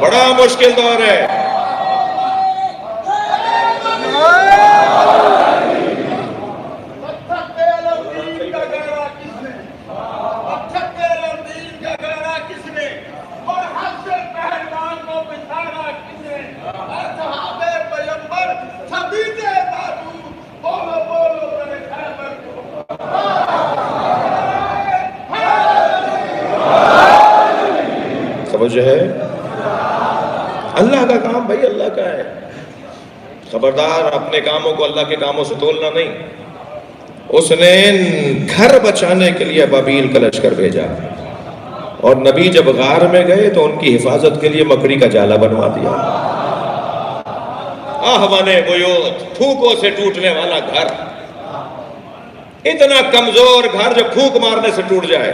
بڑا مشکل دور ہے۔ توجہ ہے، اللہ کا کام بھائی اللہ کا ہے، خبردار اپنے کاموں کو اللہ کے کاموں سے تولنا نہیں۔ اس نے گھر بچانے کے لیے ابابیل کا لشکر بھیجا، اور نبی جب غار میں گئے تو ان کی حفاظت کے لیے مکڑی کا جالا بنوا دیا۔ احوَنِ بیوت، پھوکوں سے ٹوٹنے والا گھر، اتنا کمزور گھر جو پھوک مارنے سے ٹوٹ جائے،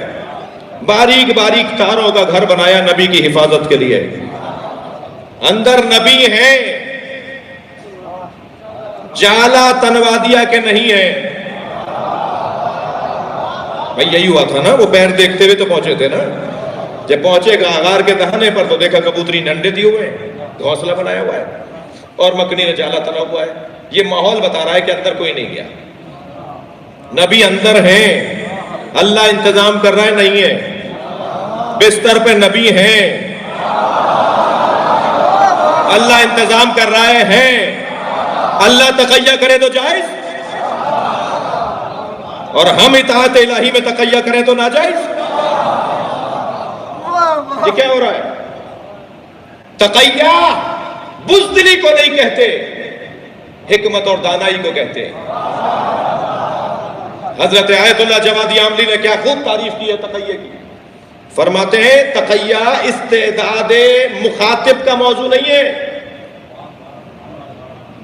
باریک باریک تاروں کا گھر بنایا نبی کی حفاظت کے لیے۔ اندر نبی ہیں، جالا تنوا دیا کہ نہیں ہے؟ بھائی یہی ہوا تھا نا، وہ پیر دیکھتے ہوئے تو پہنچے تھے نا، جب پہنچے گا غار کے دہانے پر تو دیکھا کبوتری نے انڈے دیے ہوئے، گھونسلہ بنایا ہوا ہے، اور مکڑی نے جالا تنا ہوا ہے۔ یہ ماحول بتا رہا ہے کہ اندر کوئی نہیں گیا، نبی اندر ہیں، اللہ انتظام کر رہا ہے، نہیں ہے، بستر پہ نبی ہیں، اللہ انتظام کر رہے ہیں۔ اللہ تقیہ کرے تو جائز، اور ہم اطاعت الہی میں تقیہ کریں تو ناجائز۔ یہ کیا ہو رہا ہے؟ تقیہ بزدلی کو نہیں کہتے، حکمت اور دانائی کو کہتے ہیں۔ حضرت آیت اللہ جوادی عاملی نے کیا خوب تعریف کی ہے تقیہ کی، فرماتے ہیں تقیہ استعداد مخاطب کا موضوع نہیں ہے،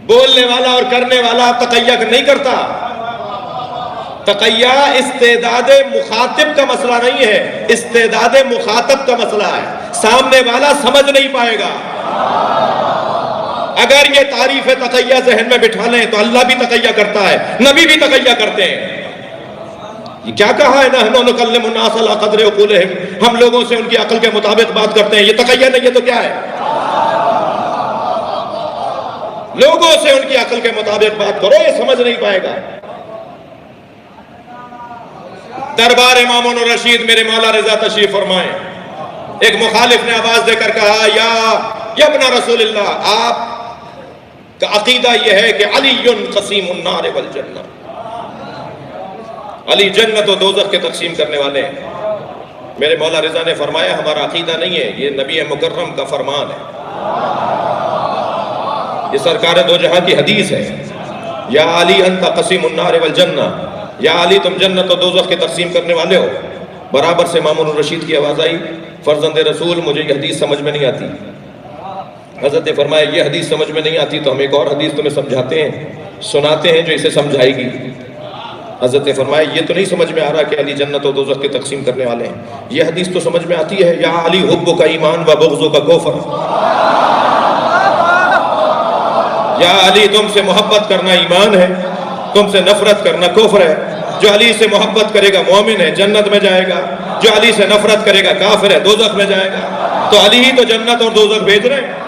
بولنے والا اور کرنے والا تقیہ نہیں کرتا، تقیہ استعداد مخاطب کا مسئلہ نہیں ہے، استعداد مخاطب کا مسئلہ ہے، سامنے والا سمجھ نہیں پائے گا۔ اگر یہ تعریف تقیہ ذہن میں بٹھا لیں تو اللہ بھی تقیہ کرتا ہے، نبی بھی تقیہ کرتے ہیں۔ یہ کیا کہا ہے نحن نکلم الناس علی قدر عقولہم، ہم لوگوں سے ان کی عقل کے مطابق بات کرتے ہیں، یہ تقیہ نہیں ہے تو کیا ہے؟ لوگوں سے ان کی عقل کے مطابق بات کرو، یہ سمجھ نہیں پائے گا۔ دربار امام الرشید میرے مولا رضا تشریف فرمائیں، ایک مخالف نے آواز دے کر کہا یا ابن رسول اللہ، آپ کا عقیدہ یہ ہے کہ علی قسیم النار والجنہ، علی جنت و دوزخ کے تقسیم کرنے والے ہیں۔ میرے مولا رضا نے فرمایا ہمارا عقیدہ نہیں ہے، یہ نبی مکرم کا فرمان ہے، یہ سرکار دو جہاں کی حدیث ہے۔ یا علی انت قسیم النار والجنہ، یا علی تم جنت و دوزخ کے تقسیم کرنے والے ہو۔ برابر سے امام الرشید کی آواز آئی، فرزند رسول مجھے یہ حدیث سمجھ میں نہیں آتی۔ حضرت نے فرمایا یہ حدیث سمجھ میں نہیں آتی تو ہم ایک اور حدیث تمہیں سمجھاتے ہیں، سناتے ہیں جو اسے سمجھائے گی۔ حضرت نے فرمایا یہ تو نہیں سمجھ میں آ رہا کہ علی جنت و دوزخ کے تقسیم کرنے والے ہیں، یہ حدیث تو سمجھ میں آتی ہے، یا علی حب کا ایمان و بغض کا کفر، یا علی تم سے محبت کرنا ایمان ہے، تم سے نفرت کرنا کفر ہے۔ جو علی سے محبت کرے گا مومن ہے، جنت میں جائے گا، جو علی سے نفرت کرے گا کافر ہے، دوزخ میں جائے گا۔ تو علی ہی تو جنت اور دوزخ بھیج رہے ہیں۔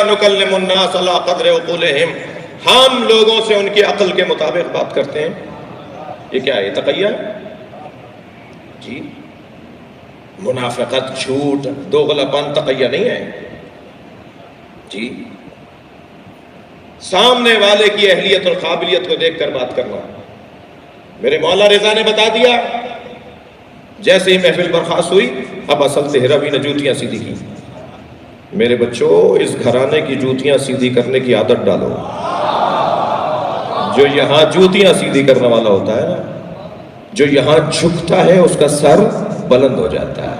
نکلم الناس علی قدر عقولہم، ہم لوگوں سے ان کی عقل کے مطابق بات کرتے ہیں۔ یہ کیا ہے؟ یہ تقیہ جی؟ منافقت، جھوٹ، دوغلاپن تقیہ نہیں ہے جی۔ سامنے والے کی اہلیت اور قابلیت کو دیکھ کر بات کرنا۔ میرے مولا رضا نے بتا دیا، جیسے ہی محفل برخاست ہوئی اب اصل سے ہیروی نے جوتیاں سیدھی کی۔ میرے بچوں اس گھرانے کی جوتیاں سیدھی کرنے کی عادت ڈالو۔ جو یہاں جوتیاں سیدھی کرنے والا ہوتا ہے نا، جو یہاں جھکتا ہے اس کا سر بلند ہو جاتا ہے۔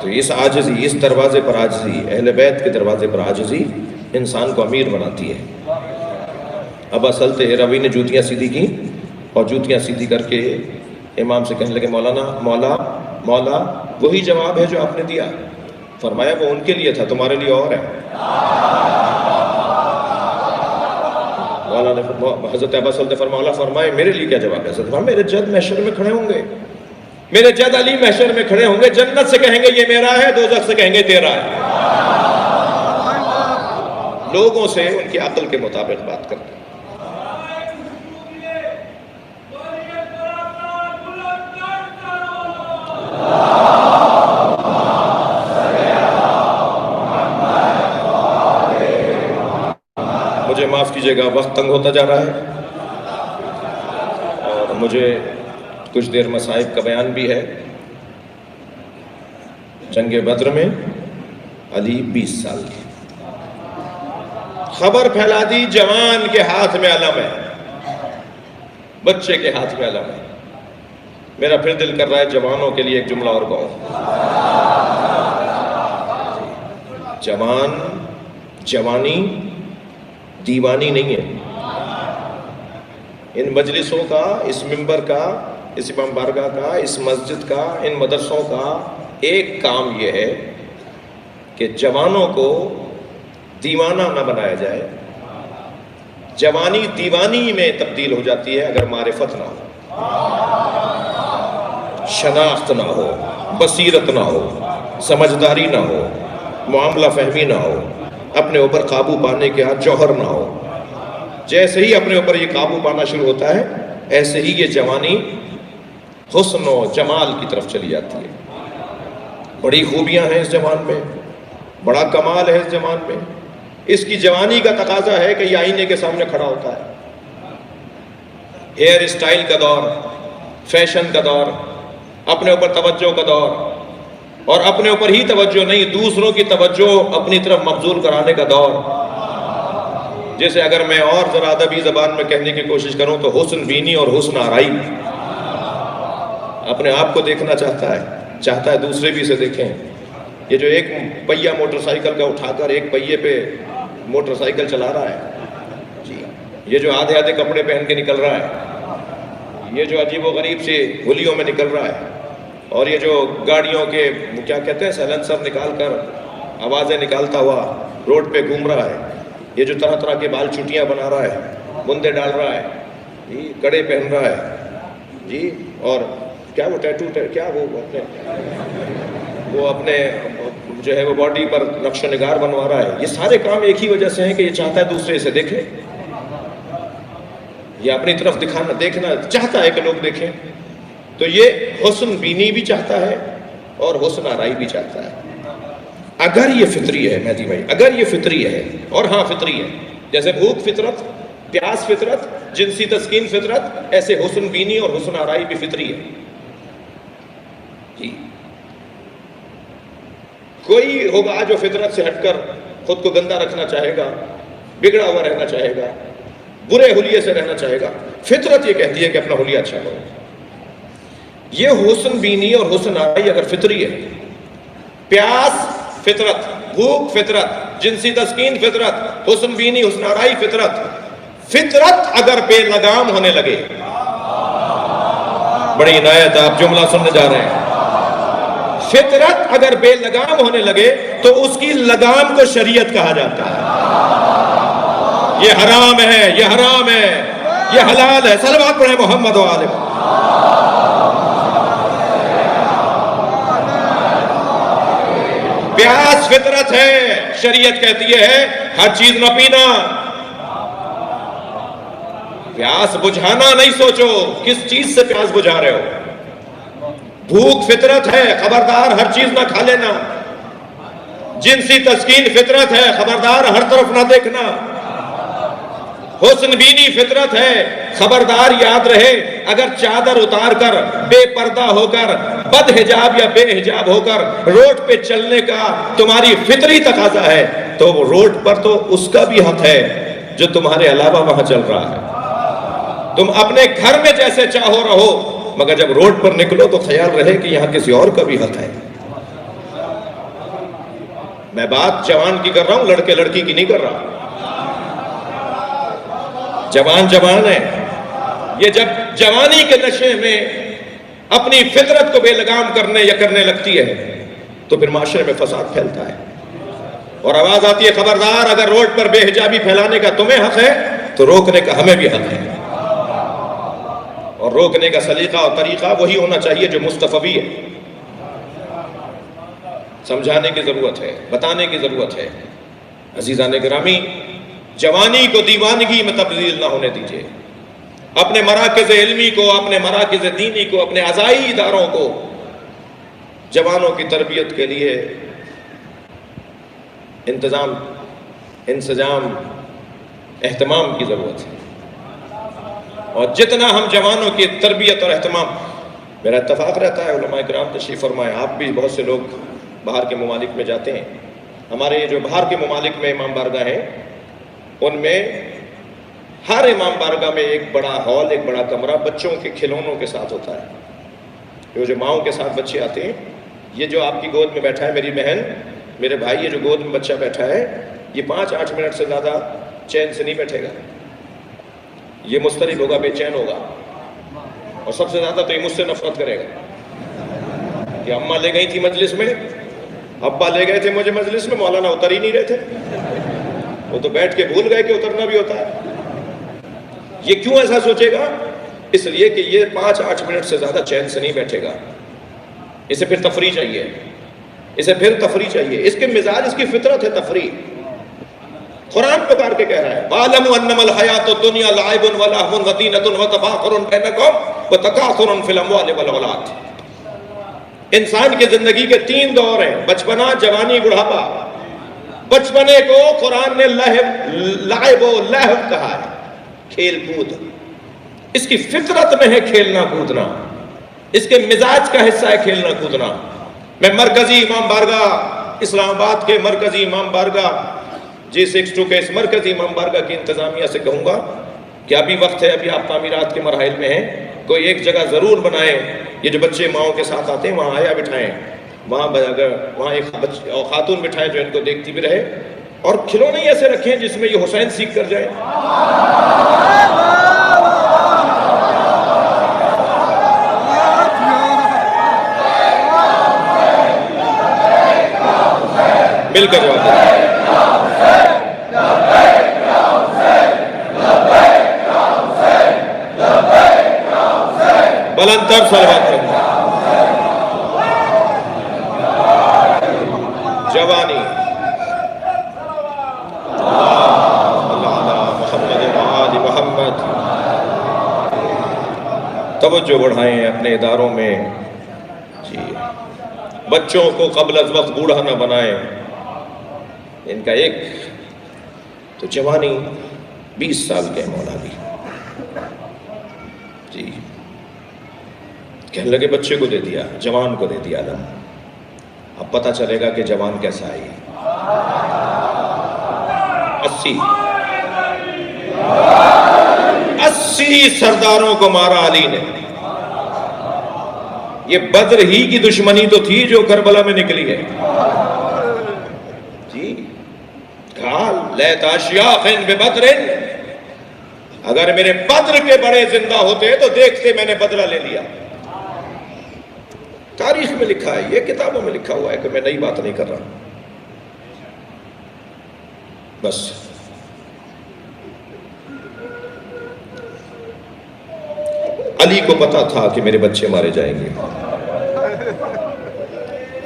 تو اس عاجزی، اس دروازے پر عاجزی، اہل بیت کے دروازے پر عاجزی انسان کو امیر بناتی ہے۔ اب اصل ہیروی نے جوتیاں سیدھی کی اور جوتیاں سیدھی کر کے امام سے کہنے لگے مولا وہی جواب ہے جو آپ نے دیا۔ فرمایا وہ ان کے لیے تھا، تمہارے لیے اور ہے۔ مولا نے حضرت عباس نے فرمایا میرے لیے کیا جواب ہے؟ حضرت فرمایا میرے جد محشر میں کھڑے ہوں گے، میرے جد علی محشر میں کھڑے ہوں گے، جنت سے کہیں گے یہ میرا ہے، دوزخ سے کہیں گے تیرا ہے۔ لوگوں سے ان کی عقل کے مطابق بات کرتے ہیں۔ مجھے معاف کیجئے گا، وقت تنگ ہوتا جا رہا ہے اور مجھے کچھ دیر مصائب کا بیان بھی ہے۔ جنگ بدر میں علی 20 سال کی، خبر پھیلا دی جوان کے ہاتھ میں علم ہے، بچے کے ہاتھ میں علم ہے۔ میرا پھر دل کر رہا ہے جوانوں کے لیے ایک جملہ اور کہوں۔ جوانی دیوانی نہیں ہے۔ ان مجلسوں کا، اس منبر کا، اس امام بارگاہ کا، اس مسجد کا، ان مدرسوں کا ایک کام یہ ہے کہ جوانوں کو دیوانہ نہ بنایا جائے۔ جوانی دیوانی میں تبدیل ہو جاتی ہے اگر معرفت نہ ہو، شناخت نہ ہو، بصیرت نہ ہو، سمجھداری نہ ہو، معاملہ فہمی نہ ہو، اپنے اوپر قابو پانے کے ہاتھ جوہر نہ ہو۔ جیسے ہی اپنے اوپر یہ قابو پانا شروع ہوتا ہے ایسے ہی یہ جوانی حسن و جمال کی طرف چلی جاتی ہے۔ بڑی خوبیاں ہیں اس جوان میں، بڑا کمال ہے اس جوان میں۔ اس کی جوانی کا تقاضا ہے کہ یہ آئینے کے سامنے کھڑا ہوتا ہے۔ ہیئر اسٹائل کا دور، فیشن کا دور، اپنے اوپر توجہ کا دور، اور اپنے اوپر ہی توجہ نہیں دوسروں کی توجہ اپنی طرف مبذول کرانے کا دور۔ جیسے اگر میں اور ذرا ادبی زبان میں کہنے کی کوشش کروں تو حسن بینی اور حسن آرائی. اپنے آپ کو دیکھنا چاہتا ہے دوسرے بھی اسے دیکھیں. یہ جو ایک پہیہ موٹر سائیکل کا اٹھا کر ایک پہیے پہ موٹر سائیکل چلا رہا ہے جی، یہ جو آدھے آدھے کپڑے پہن کے نکل رہا ہے، یہ جو عجیب و غریب سی ہولیوں میں نکل رہا ہے، اور یہ جو گاڑیوں کے کیا کہتے ہیں سائلنسر نکال کر آوازیں نکالتا ہوا روڈ پہ گھوم رہا ہے، یہ جو طرح طرح کے بال چوٹیاں بنا رہا ہے، بندے ڈال رہا ہے جی، کڑے پہن رہا ہے جی، اور کیا وہ ٹیٹو کیا وہ اپنے جو ہے وہ باڈی پر نقش و نگار بنوا رہا ہے. یہ سارے کام ایک ہی وجہ سے ہیں کہ یہ چاہتا ہے دوسرے سے دیکھے، یہ اپنی طرف دیکھنا چاہتا ہے کہ لوگ دیکھیں. تو یہ حسن بینی بھی چاہتا ہے اور حسن آرائی بھی چاہتا ہے. اگر یہ فطری ہے مہدی بھائی، اگر یہ فطری ہے، اور ہاں فطری ہے، جیسے بھوک فطرت، پیاس فطرت، جنسی تسکین فطرت، ایسے حسن بینی اور حسن آرائی بھی فطری ہے جی. کوئی ہوگا جو فطرت سے ہٹ کر خود کو گندا رکھنا چاہے گا، بگڑا ہوا رہنا چاہے گا، برے حلیے سے رہنا چاہے گا. فطرت یہ کہتی ہے کہ اپنا حلیہ اچھا کرو. یہ حسن بینی اور حسن آرائی اگر فطری ہے، پیاس فطرت، بھوک فطرت، جنسی تسکین فطرت، حسن بینی حسن آرائی فطرت. فطرت اگر بے لگام ہونے لگے، بڑی عنایت آپ جملہ سننے جا رہے ہیں، فطرت اگر بے لگام ہونے لگے تو اس کی لگام کو شریعت کہا جاتا ہے. یہ حرام ہے، یہ حرام ہے، یہ حلال ہے. صلوات پڑھیں محمد و آل محمد. پیاس فطرت ہے، شریعت کہتی ہے ہر چیز نہ پینا. پیاس بجھانا نہیں سوچو کس چیز سے پیاس بجھا رہے ہو. بھوک فطرت ہے، خبردار ہر چیز نہ کھا لینا. جنسی تسکین فطرت ہے، خبردار ہر طرف نہ دیکھنا. حسن بینی فطرت ہے، خبردار یاد رہے اگر چادر اتار کر بے پردہ ہو کر بد حجاب یا بے حجاب ہو کر روڈ پہ چلنے کا تمہاری فطری تقاضا ہے تو وہ روڈ پر تو اس کا بھی حق ہے جو تمہارے علاوہ وہاں چل رہا ہے. تم اپنے گھر میں جیسے چاہو رہو، مگر جب روڈ پر نکلو تو خیال رہے کہ یہاں کسی اور کا بھی حق ہے. میں بات جوان کی کر رہا ہوں، لڑکے لڑکی کی نہیں کر رہا. جوان ہے، یہ جب جوانی کے نشے میں اپنی فطرت کو بے لگام کرنے یا کرنے لگتی ہے تو پھر معاشرے میں فساد پھیلتا ہے اور آواز آتی ہے خبردار اگر روڈ پر بے حجابی پھیلانے کا تمہیں حق ہے تو روکنے کا ہمیں بھی حق ہے. اور روکنے کا سلیقہ اور طریقہ وہی ہونا چاہیے جو مصطفی ہے. سمجھانے کی ضرورت ہے، بتانے کی ضرورت ہے. عزیزان گرامی، جوانی کو دیوانگی میں تبدیل نہ ہونے دیجیے. اپنے مراکز علمی کو، اپنے مراکز دینی کو، اپنے عزائی اداروں کو جوانوں کی تربیت کے لیے انسجام، اہتمام کی ضرورت ہے. اور جتنا ہم جوانوں کی تربیت اور اہتمام، میرا اتفاق رہتا ہے علماء کرام تشریف فرمائے، آپ بھی بہت سے لوگ باہر کے ممالک میں جاتے ہیں. ہمارے یہ جو باہر کے ممالک میں امام بارگاہ ہیں ان میں ہر امام بارگاہ میں ایک بڑا ہال، ایک بڑا کمرہ بچوں کے کھلونوں کے ساتھ ہوتا ہے. یہ جو ماؤں کے ساتھ بچے آتے ہیں، یہ جو آپ کی گود میں بیٹھا ہے میری بہن، میرے بھائی، یہ جو گود میں بچہ بیٹھا ہے یہ 5-8 منٹ سے زیادہ چین سے نہیں بیٹھے گا. یہ مضطرب ہوگا، بے چین ہوگا، اور سب سے زیادہ تو یہ مجھ سے نفرت کرے گا کہ اماں لے گئی تھی مجلس میں، ابا لے گئے تھے مجھے مجلس میں، مولانا اتر ہی نہیں رہے تھے، وہ تو بیٹھ کے بھول گئے کہ اترنا بھی ہوتا ہے. یہ کیوں ایسا سوچے گا؟ اس لیے کہ یہ 5-8 منٹ سے زیادہ چین سے نہیں بیٹھے گا. اسے پھر تفریح چاہیے، اسے پھر تفریح چاہیے. اس کے مزاج، اس کی فطرت ہے تفریح. قرآن پکار کے کہہ رہا ہے وَاعْلَمُوا أَنَّمَا الْحَيَاةُ الدُّنْيَا لَعِبٌ وَلَهْوٌ وَزِينَةٌ وَتَفَاخُرٌ بَيْنَكُمْ وَتَكَاثُرٌ فِي الْأَمْوَالِ وَالْأَوْلَادِ. انسان کی زندگی کے 3 دور ہیں، بچپنا، جوانی، بڑھاپا. بچپنے کو قرآن نے لعب و لہو کہا ہے، کھیل کود. اس کی فطرت میں ہے کھیلنا کودنا، اس کے مزاج کا حصہ ہے کھیلنا کودنا. میں مرکزی امام بارگاہ، اسلام آباد کے مرکزی امام بارگاہ G62 کے اس مرکزی امام بارگاہ کی انتظامیہ سے کہوں گا کہ ابھی وقت ہے، ابھی آپ تعمیرات کے مراحل میں ہیں، کوئی ایک جگہ ضرور بنائیں، یہ جو بچے ماؤں کے ساتھ آتے ہیں وہاں آیا بٹھائیں، وہاں ایک خاتون بٹھائیں جو ان کو دیکھتی بھی رہے، اور کھلونے ایسے رکھیں جس میں یہ حسین سیکھ کر جائیں۔ مل کر جواب دیں۔ بلند تر صلوات کریں۔ جوانی محمد، توجہ بڑھائیں اپنے اداروں میں، جی بچوں کو قبل از وقت بوڑھا نہ بنائیں۔ ان کا ایک تو جوانی 20 سال کے مولوی جی کہنے لگے بچے کو دے دیا، جوان کو دے دیا علم، اب پتہ چلے گا کہ جوان کیسا ہے۔ 80 سرداروں کو مارا علی نے، یہ بدر ہی کی دشمنی تو تھی جو کربلا میں نکلی ہے جی۔ لیت اشیاخ ببدر، اگر میرے بدر کے بڑے زندہ ہوتے تو دیکھتے میں نے بدلہ لے لیا۔ تاریخ میں لکھا ہے، یہ کتابوں میں لکھا ہوا ہے کہ میں نئی بات نہیں کر رہا۔ بس علی کو پتا تھا کہ میرے بچے مارے جائیں گے،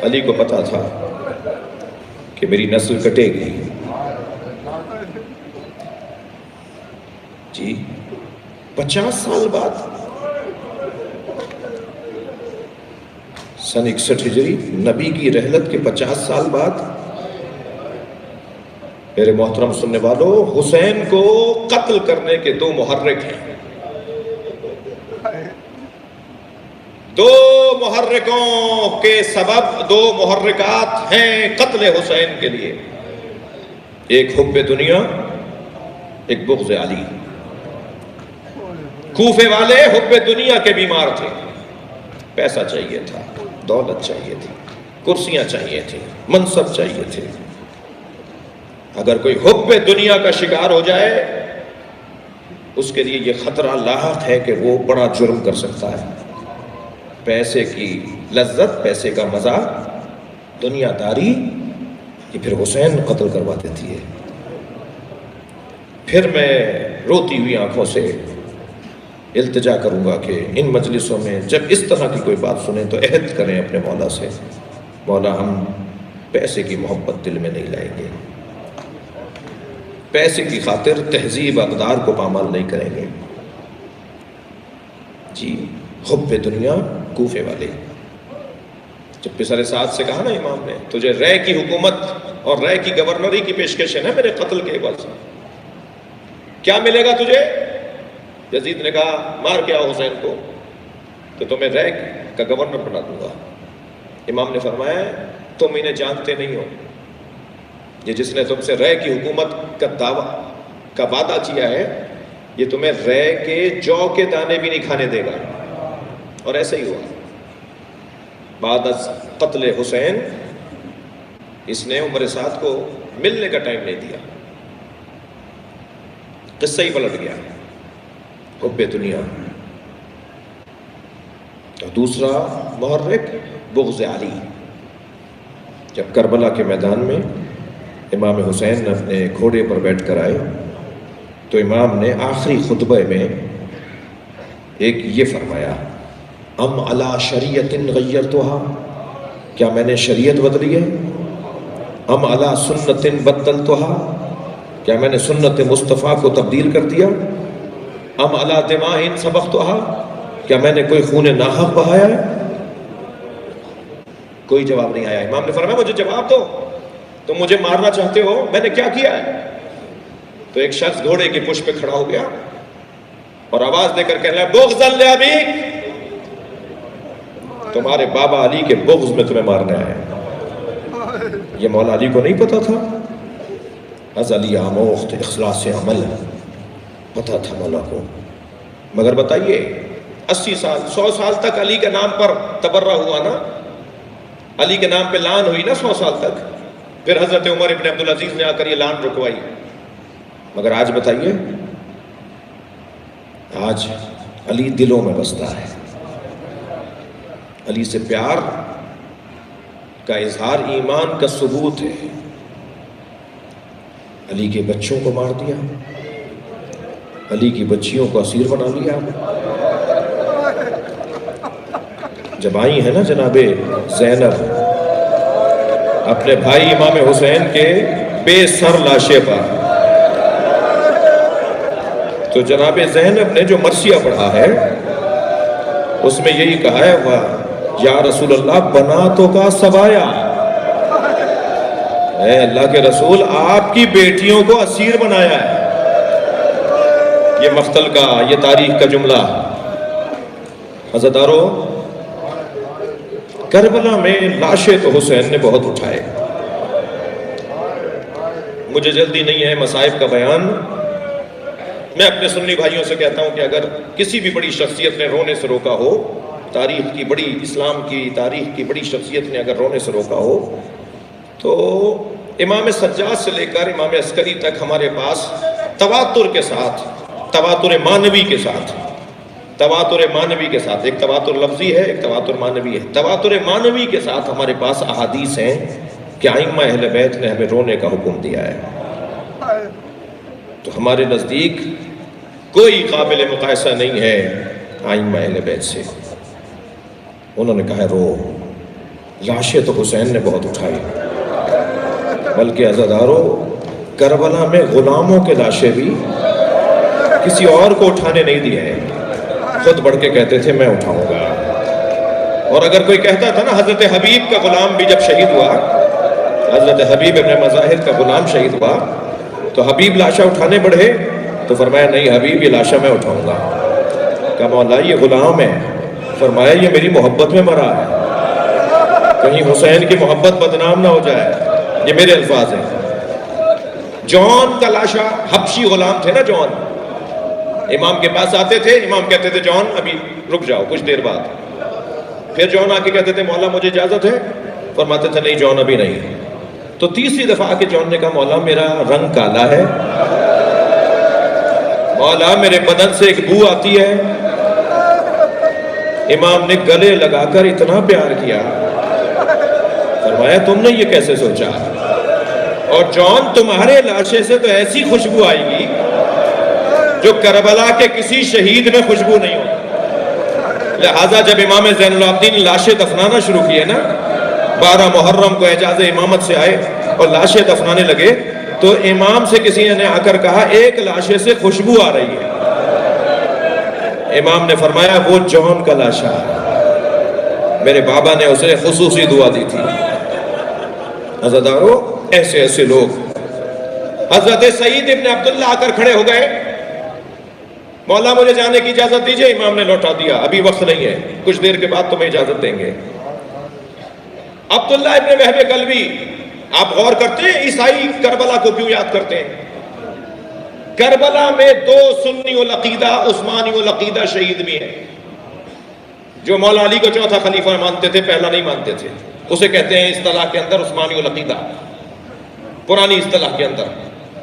علی کو پتا تھا کہ میری نسل کٹے گی جی۔ 50 سال بعد سن 61 ہجری نبی کی رحلت کے 50 سال بعد میرے محترم سننے والوں، حسین کو قتل کرنے کے 2 محرک ہیں، 2 محرکوں کے سبب، 2 محرکات ہیں قتل حسین کے لیے، ایک حب دنیا، ایک بغض علی۔ کوفے والے حب دنیا کے بیمار تھے، پیسہ چاہیے تھا، دولت چاہیے تھی، کرسیاں چاہیے تھی، منصب چاہیے تھے۔ اگر کوئی حب دنیا کا شکار ہو جائے اس کے لیے یہ خطرہ لاحق ہے کہ وہ بڑا جرم کر سکتا ہے۔ پیسے کی لذت، پیسے کا مزہ، دنیا داری، یہ پھر حسین قتل کروا دیتی ہے۔ پھر میں روتی ہوئی آنکھوں سے التجا کروں گا کہ ان مجلسوں میں جب اس طرح کی کوئی بات سنیں تو عہد کریں اپنے مولا سے، مولا ہم پیسے کی محبت دل میں نہیں لائیں گے، پیسے کی خاطر تہذیب اقدار کو پامال نہیں کریں گے جی۔ حب دنیا، کوفے والے، جب پسر سعد سے کہا نا امام نے تجھے رے کی حکومت اور رے کی گورنری کی پیشکش ہے نا میرے قتل کے عوض، کیا ملے گا تجھے؟ یزید نے کہا مار کے آؤ حسین کو تو تمہیں رے کا گورنر بنا دوں گا۔ امام نے فرمایا تم انہیں جانتے نہیں ہو، یہ جس نے تم سے رے کی حکومت کا دعویٰ کا وعدہ کیا ہے یہ تمہیں رے کے جو کے دانے بھی نہیں کھانے دے گا۔ اور ایسا ہی ہوا، بعد از قتل حسین اس نے عمر سعد کو ملنے کا ٹائم نہیں دیا، قصہ ہی پلٹ گیا، حب دنیا۔ اور دوسرا محرک بغض علی۔ جب کربلا کے میدان میں امام حسین اپنے گھوڑے پر بیٹھ کر آئے تو امام نے آخری خطبہ میں ایک یہ فرمایا، ام علی شریعت غیرتها، کیا میں نے شریعت بدلی ہے؟ ام علی سنت بدلتها، کیا میں نے سنت مصطفیٰ کو تبدیل کر دیا؟ ام علی دماء سبقتها، کیا میں نے کوئی خون ناحق بہایا ہے؟ کوئی جواب نہیں آیا۔ امام نے فرمایا مجھے جواب دو، تم مجھے مارنا چاہتے ہو، میں نے کیا کیا ہے؟ تو ایک شخص گھوڑے کی پشت پہ کھڑا ہو گیا اور آواز دے کر کہہ رہا ہے بغضا لابیک، تمہارے بابا علی کے بغض میں تمہیں مارنا ہے۔ یہ مولا علی کو نہیں پتا تھا از علی آموخت اخلاص عمل، پتہ تھا مولا کو۔ مگر بتائیے 80 سال 100 سال تک علی کے نام پر تبرہ ہوا نا، علی کے نام پہ لان ہوئی نا 100 سال تک، پھر حضرت عمر ابن عبدالعزیز نے آ کر یہ لان رکوائی۔ مگر آج بتائیے، آج علی دلوں میں بستا ہے، علی سے پیار کا اظہار ایمان کا ثبوت ہے۔ علی کے بچوں کو مار دیا، علی کی بچیوں کو اسیر بنا لیا۔ جب آئی ہے نا جناب زینب اپنے بھائی امام حسین کے بے سر لاشے پر، تو جناب زینب نے جو مرثیہ پڑھا ہے اس میں یہی کہا ہے، یا رسول اللہ بناتوں کا سبایا، اے اللہ کے رسول آپ کی بیٹیوں کو اسیر بنایا ہے۔ یہ مقتل کا، یہ تاریخ کا جملہ۔ عزادارو، کربلا میں لاشیں تو حسین نے بہت اٹھائے۔ مجھے جلدی نہیں ہے مصائب کا بیان۔ میں اپنے سنی بھائیوں سے کہتا ہوں کہ اگر کسی بھی بڑی شخصیت نے رونے سے روکا ہو، تاریخ کی بڑی، اسلام کی تاریخ کی بڑی شخصیت نے اگر رونے سے روکا ہو، تو امام سجاد سے لے کر امام عسکری تک ہمارے پاس تواتر کے ساتھ، تواتر مانوی کے ساتھ، تواتر مانوی کے ساتھ، ایک تواتر لفظی ہے، ایک تواتر مانوی ہے، تواتر مانوی کے ساتھ ہمارے پاس احادیث ہیں کہ ائمہ اہل بیت نے ہمیں رونے کا حکم دیا ہے۔ تو ہمارے نزدیک کوئی قابل مقایسہ نہیں ہے ائمہ اہل بیت سے۔ انہوں نے کہا رو، لاشیں تو حسین نے بہت اٹھائی، بلکہ عزادارو کربلا میں غلاموں کے لاشیں بھی کسی اور کو اٹھانے نہیں دیے ہیں، خود بڑھ کے کہتے تھے میں اٹھاؤں گا۔ اور اگر کوئی کہتا تھا نا حضرت حبیب کا غلام بھی جب شہید ہوا، حضرت حبیب ابن مظاہر کا غلام شہید ہوا، تو حبیب لاشا اٹھانے بڑھے تو فرمایا نہیں حبیب، یہ لاشا میں اٹھاؤں گا۔ کہا مولا یہ غلام ہے، فرمایا یہ میری محبت میں مرا ہے، کہیں حسین کی محبت بدنام نہ ہو جائے، یہ میرے الفاظ ہیں۔ جون کا لاشا، حبشی غلام تھے نا جون، امام کے پاس آتے تھے، امام کہتے تھے جون ابھی رک جاؤ کچھ دیر بعد، پھر جون آ کے کہتے تھے مولا مجھے اجازت ہے، فرماتے تھے نہیں جون ابھی نہیں۔ تو تیسری دفعہ آ کے جون نے کہا مولا میرا رنگ کالا ہے، مولا میرے بدن سے ایک بو آتی ہے۔ امام نے گلے لگا کر اتنا پیار کیا، فرمایا تم نے یہ کیسے سوچا؟ اور جون تمہارے لاشے سے تو ایسی خوشبو آئے گی جو کربلا کے کسی شہید میں خوشبو نہیں ہوتی۔ لہٰذا جب امام زین العابدین لاشیں دفنانا شروع کیے نا، 12 محرم کو اعجاز امامت سے آئے اور لاشیں دفنانے لگے، تو امام سے کسی نے آ کر کہا ایک لاشے سے خوشبو آ رہی ہے۔ امام نے فرمایا وہ جون کا لاشا ہے، میرے بابا نے اسے خصوصی دعا دی تھی۔ عزادارو، ایسے ایسے لوگ۔ حضرت سعید ابن عبداللہ آ کر کھڑے ہو گئے، مولا مجھے جانے کی اجازت دیجئے، امام نے لوٹا دیا، ابھی وقت نہیں ہے، کچھ دیر کے بعد تمہیں اجازت دیں گے۔ عبداللہ ابن وہب کلبی، آپ غور کرتے ہیں عیسائی کربلا کو کیوں یاد کرتے ہیں؟ کربلا میں 2 سنی العقیدہ عثمانی العقیدہ شہید بھی ہیں، جو مولا علی کو چوتھا خلیفہ مانتے تھے، پہلا نہیں مانتے تھے، اسے کہتے ہیں اصطلاح کے اندر عثمانی العقیدہ، پرانی اصطلاح کے اندر۔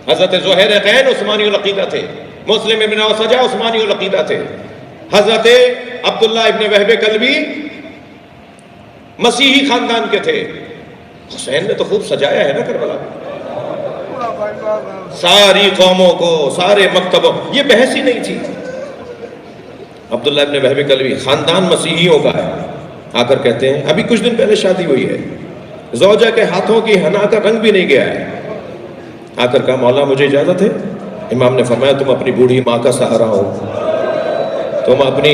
حضرت زہیرین عثمانی العقیدہ تھے، مسلم ابن اوسجہ عثمانی العقیدہ تھے، حضرت عبداللہ ابن وہب کلبی مسیحی خاندان کے تھے۔ حسین نے تو خوب سجایا ہے نا کربلا، ساری قوموں کو، سارے مکتبوں، یہ بحث ہی نہیں تھی۔ عبداللہ ابن وہب کلبی خاندان مسیحیوں کا ہے، آ کر کہتے ہیں ابھی کچھ دن پہلے شادی ہوئی ہے، زوجہ کے ہاتھوں کی حنا کا رنگ بھی نہیں گیا ہے، آ کر کہا مولا مجھے اجازت ہے؟ امام نے فرمایا تم اپنی بوڑھی ماں کا سہارا ہو، تم اپنی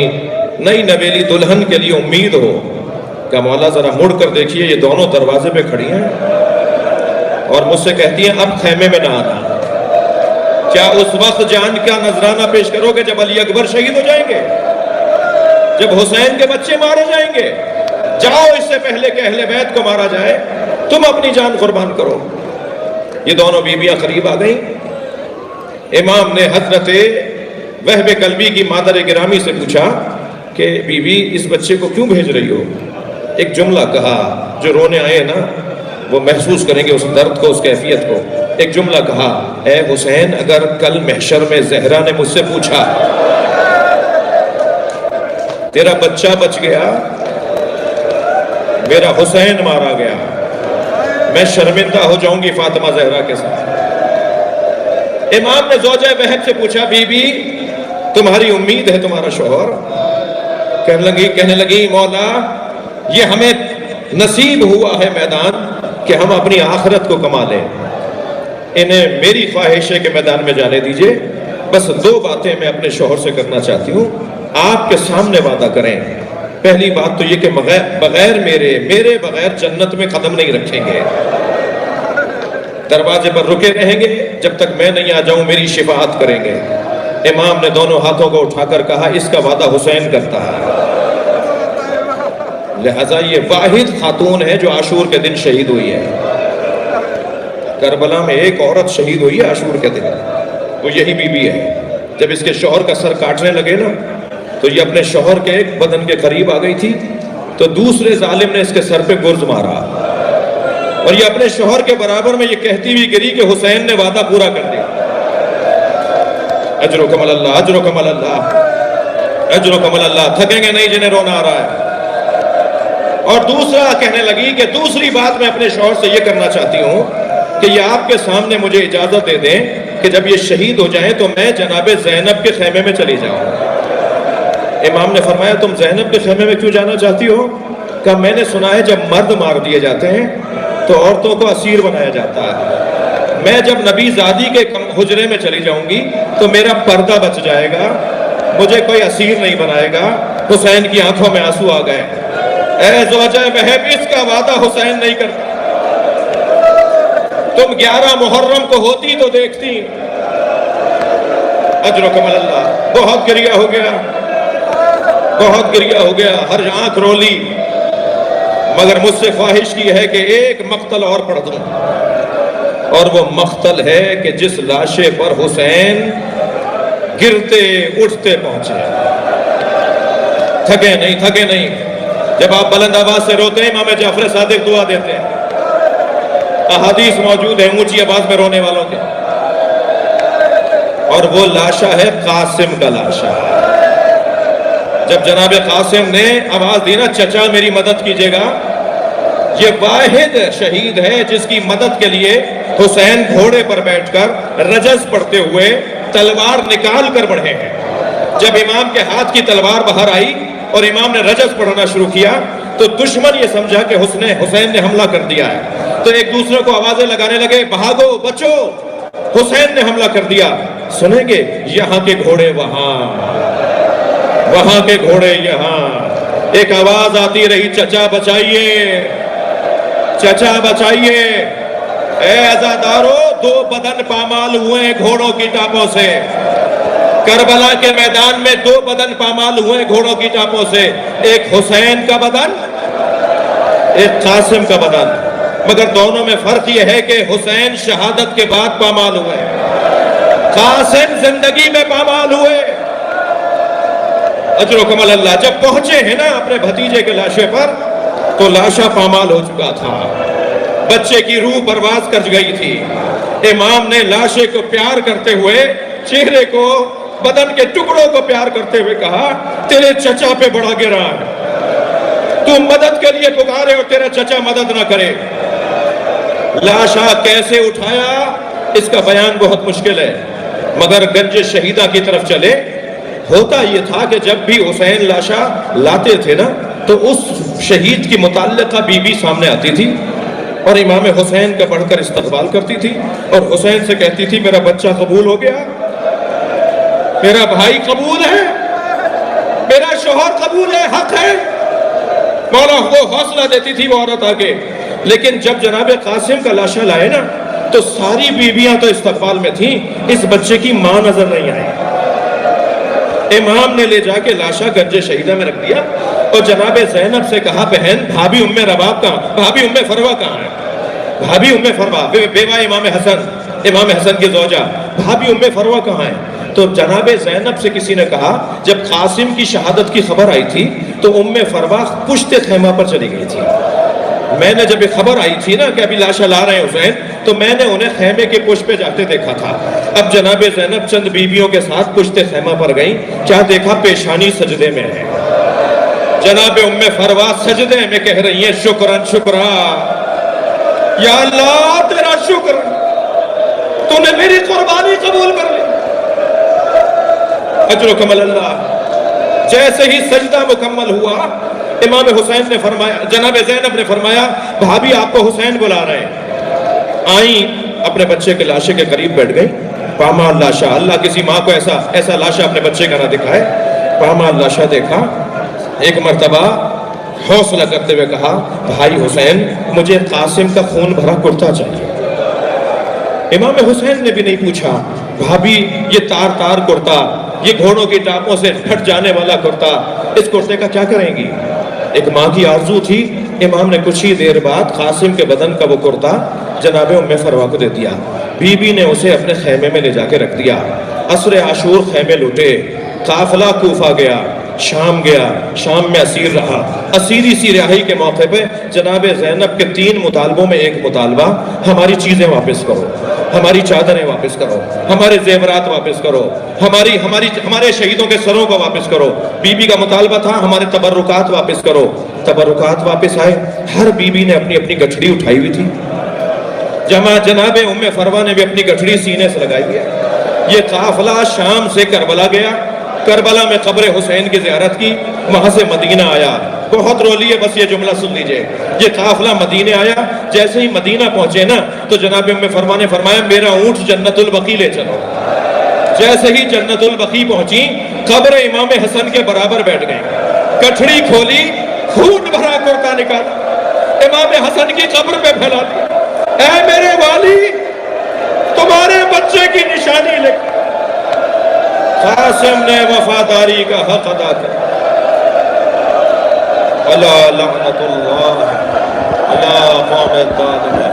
نئی نویلی دلہن کے لیے امید ہو۔ کہ مولا ذرا مڑ کر دیکھیے یہ دونوں دروازے پہ کھڑی ہیں اور مجھ سے کہتی ہیں اب خیمے میں نہ آنا۔ کیا اس وقت جان کا نذرانہ پیش کرو گے جب علی اکبر شہید ہو جائیں گے، جب حسین کے بچے مارے جائیں گے؟ جاؤ اس سے پہلے کہ اہل بیت کو مارا جائے تم اپنی جان قربان کرو۔ یہ دونوں بیویاں قریب آ گئیں. امام نے حضرت وہب کلبی کی مادر گرامی سے پوچھا کہ بی بی اس بچے کو کیوں بھیج رہی ہو؟ ایک جملہ کہا، جو رونے آئے نا وہ محسوس کریں گے اس درد کو، اس کیفیت کو. ایک جملہ کہا، اے حسین اگر کل محشر میں زہرا نے مجھ سے پوچھا تیرا بچہ بچ گیا، میرا حسین مارا گیا، میں شرمندہ ہو جاؤں گی فاطمہ زہرا کے ساتھ. امام نے زوجہ وہب سے پوچھا، بی بی تمہاری امید ہے تمہارا شوہر؟ کہنے لگی مولا یہ ہمیں نصیب ہوا ہے میدان کہ ہم اپنی آخرت کو کما لیں. انہیں میری خواہش ہے کہ میدان میں جانے دیجئے. بس 2 باتیں میں اپنے شوہر سے کرنا چاہتی ہوں، آپ کے سامنے وعدہ کریں. پہلی بات تو یہ کہ بغیر میرے بغیر جنت میں قدم نہیں رکھیں گے، دروازے پر رکے رہیں گے جب تک میں نہیں آ جاؤں، میری شفاعت کریں گے. امام نے دونوں ہاتھوں کو اٹھا کر کہا اس کا وعدہ حسین کرتا ہے. لہذا یہ واحد خاتون ہے جو عاشور کے دن شہید ہوئی ہے. کربلا میں ایک عورت شہید ہوئی ہے عاشور کے دن، وہ یہی بی بی ہے. جب اس کے شوہر کا سر کاٹنے لگے نا تو یہ اپنے شوہر کے ایک بدن کے قریب آ گئی تھی، تو دوسرے ظالم نے اس کے سر پہ گرز مارا اور یہ اپنے شوہر کے برابر میں یہ کہتی ہوئی گری کہ حسین نے وعدہ پورا کر دیا. اجرکم اللہ، اجرکم اللہ، اجرکم اللہ. تھکیں گے نہیں جنہیں رونا آ رہا ہے. اور دوسرا کہنے لگی کہ دوسری بات میں اپنے شوہر سے یہ کرنا چاہتی ہوں کہ یہ آپ کے سامنے مجھے اجازت دے دیں کہ جب یہ شہید ہو جائیں تو میں جناب زینب کے خیمے میں چلی جاؤں. امام نے فرمایا تم زینب کے خیمے میں کیوں جانا چاہتی ہو؟ کہا میں نے سنا ہے جب مرد مار دیے جاتے ہیں تو عورتوں کو اسیر بنایا جاتا ہے. میں جب نبی زادی کے حجرے میں چلی جاؤں گی تو میرا پردہ بچ جائے گا، مجھے کوئی اسیر نہیں بنائے گا. حسین کی آنکھوں میں آنسو آ گئے. اے زوجہ وہب اس کا وعدہ حسین نہیں کرتا. تم 11 محرم کو ہوتی تو دیکھتی. اجرکم اللہ. بہت گریہ ہو گیا، بہت گریہ ہو گیا، ہر آنکھ رو لی. مگر مجھ سے خواہش کی ہے کہ ایک مقتل اور پڑھ دوں، اور وہ مقتل ہے کہ جس لاشے پر حسین گرتے اٹھتے پہنچے. تھکے نہیں، تھکے نہیں. جب آپ بلند آواز سے روتے ہیں امام جعفر صادق دعا دیتے ہیں. احادیث موجود ہیں اونچی آواز میں رونے والوں کے. اور وہ لاشا ہے قاسم کا لاشا. جب جناب قاسم نے آواز دی نا چچا میری مدد کیجیے گا، یہ واحد شہید ہے جس کی مدد کے لیے حسین گھوڑے پر بیٹھ کر رجز پڑھتے ہوئے تلوار نکال کر بڑھے ہیں. جب امام کے ہاتھ کی تلوار باہر آئی اور امام نے رجز پڑھنا شروع کیا تو دشمن یہ سمجھا کہ حسین نے حملہ کر دیا ہے، تو ایک دوسرے کو آوازیں لگانے لگے بھاگو بچو، حسین نے حملہ کر دیا. سنیں گے یہاں کے گھوڑے وہاں، وہاں کے گھوڑے یہاں. ایک آواز آتی رہی چچا بچائیے، چچا بچائیے. اے عزادارو 2 بدن پامال ہوئے گھوڑوں کی ٹاپوں سے. کربلا کے میدان میں 2 بدن پامال ہوئے گھوڑوں کی ٹاپوں سے، ایک حسین کا بدن، ایک قاسم کا بدن. مگر دونوں میں فرق یہ ہے کہ حسین شہادت کے بعد پامال ہوئے، قاسم زندگی میں پامال ہوئے. اجرکم اللہ. جب پہنچے ہیں نا اپنے بھتیجے کے لاشے پر تو لاشا پامال ہو چکا تھا، بچے کی روح پرواز کر گئی تھی. امام نے لاشے کو پیار کرتے ہوئے، چہرے کو، بدن کے ٹکڑوں کو پیار کرتے ہوئے کہا تیرے چچا پہ بڑا گرا ہے، تم مدد کے لیے پکارے اور تیرا چچا مدد نہ کرے. لاشا کیسے اٹھایا اس کا بیان بہت مشکل ہے، مگر گنج شہیدہ کی طرف چلے. ہوتا یہ تھا کہ جب بھی حسین لاشا لاتے تھے نا تو اس شہید کی متعلقہ بی بی سامنے آتی تھی اور امام حسین کا پڑھ کر استقبال کرتی تھی اور حسین سے کہتی تھی میرا بچہ قبول ہو گیا، میرا بھائی قبول ہے، میرا شوہر قبول ہے، حق ہے. مولا وہ حوصلہ دیتی تھی وہ عورت آگے. لیکن جب جناب قاسم کا لاشا لائے نا تو ساری بیویاں تو استقبال میں تھیں، اس بچے کی ماں نظر نہیں آئی. امام نے لے جا کے لاشا گنج شہیدہ میں رکھ دیا اور جناب زینب سے کہا بہن بھابی ام رباب کہاں، بھابی ام فروہ کہاں ہے؟ بھابھی ام فروا بیوہ امام حسن کی زوجہ بھابھی ام فروا کہاں ہیں؟ تو جناب زینب سے کسی نے کہا جب قاسم کی شہادت کی خبر آئی تھی تو ام فروا پشت خیمہ پر چلی گئی تھی. میں نے جب یہ خبر آئی تھی نا کہ ابھی لاشا لا رہے ہیں حسین تو میں نے انہیں خیمے کے پشت پہ جاتے دیکھا تھا. اب جناب زینب چند بیویوں کے ساتھ پشت خیمہ پر گئیں, کیا دیکھا؟ پیشانی سجدے میں ہے. جناب ام فروا سجدے میں کہہ رہی ہیں شکرن شکرا, یا اللہ تیرا شکر, تو نے میری قربانی قبول کر لی, اجرکم اللہ. جیسے ہی سجدہ مکمل ہوا امام حسین نے فرمایا, جناب زینب نے فرمایا بھابھی آپ کو حسین بلا رہے ہیں. آئیں اپنے بچے کے لاشے کے قریب بیٹھ گئی. پامال لاشا, اللہ کسی ماں کو ایسا لاشا اپنے بچے کا نہ دکھائے. پامال لاشا دیکھا, ایک مرتبہ حوصلہ کرتے ہوئے کہا بھائی حسین مجھے قاسم کا خون بھرا کرتا چاہیے. امام حسین نے بھی نہیں پوچھا بھابھی یہ تار تار کرتا, یہ گھوڑوں کی ٹاپوں سے پھٹ جانے والا کرتا, اس کرتے کا کیا کریں گی؟ ایک ماں کی آرزو تھی. امام نے کچھ ہی دیر بعد قاسم کے بدن کا وہ کرتا جناب ام فروا کو دے دیا. بی بی نے اسے اپنے خیمے میں لے جا کے رکھ دیا. عصر عاشور خیمے لوٹے, قافلہ کوفہ گیا, شام گیا, شام میں اسیر رہا. اسیری سی رہائی کے موقع پہ جناب زینب کے 3 مطالبوں میں ایک مطالبہ, ہماری چیزیں واپس کرو, ہماری چادریں واپس کرو, ہمارے زیورات واپس کرو, ہمارے شہیدوں کے سروں کو واپس کرو. بی بی کا مطالبہ تھا ہمارے تبرکات واپس کرو. تبرکات واپس آئے. ہر بی بی نے اپنی اپنی گٹھڑی اٹھائی ہوئی تھی. جناب ام فروا نے بھی اپنی گٹھڑی سینے سے لگائی ہے. یہ قافلہ شام سے کربلا گیا, کربلا میں قبر حسین کی زیارت کی, وہاں سے مدینہ آیا. بہت رو لیے, بس یہ جملہ سن لیجئے. یہ قافلہ مدینہ آیا, جیسے ہی مدینہ پہنچے نا تو جناب ام فرما نے فرمایا میرا اونٹ جنت البقیع لے چلو. جیسے ہی جنت البقیع پہنچی قبر امام حسن کے برابر بیٹھ گئے, کٹھڑی کھولی, خون بھرا کرتا نکالا, امام حسن کی قبر پہ پھیلا دیا. اے میرے والی تمہارے بچے کی نشانی لکھ. قاسم نے وفاداری کا حق ادا کیا. اللہ لعنت اللہ اللہ قوم الظالمین.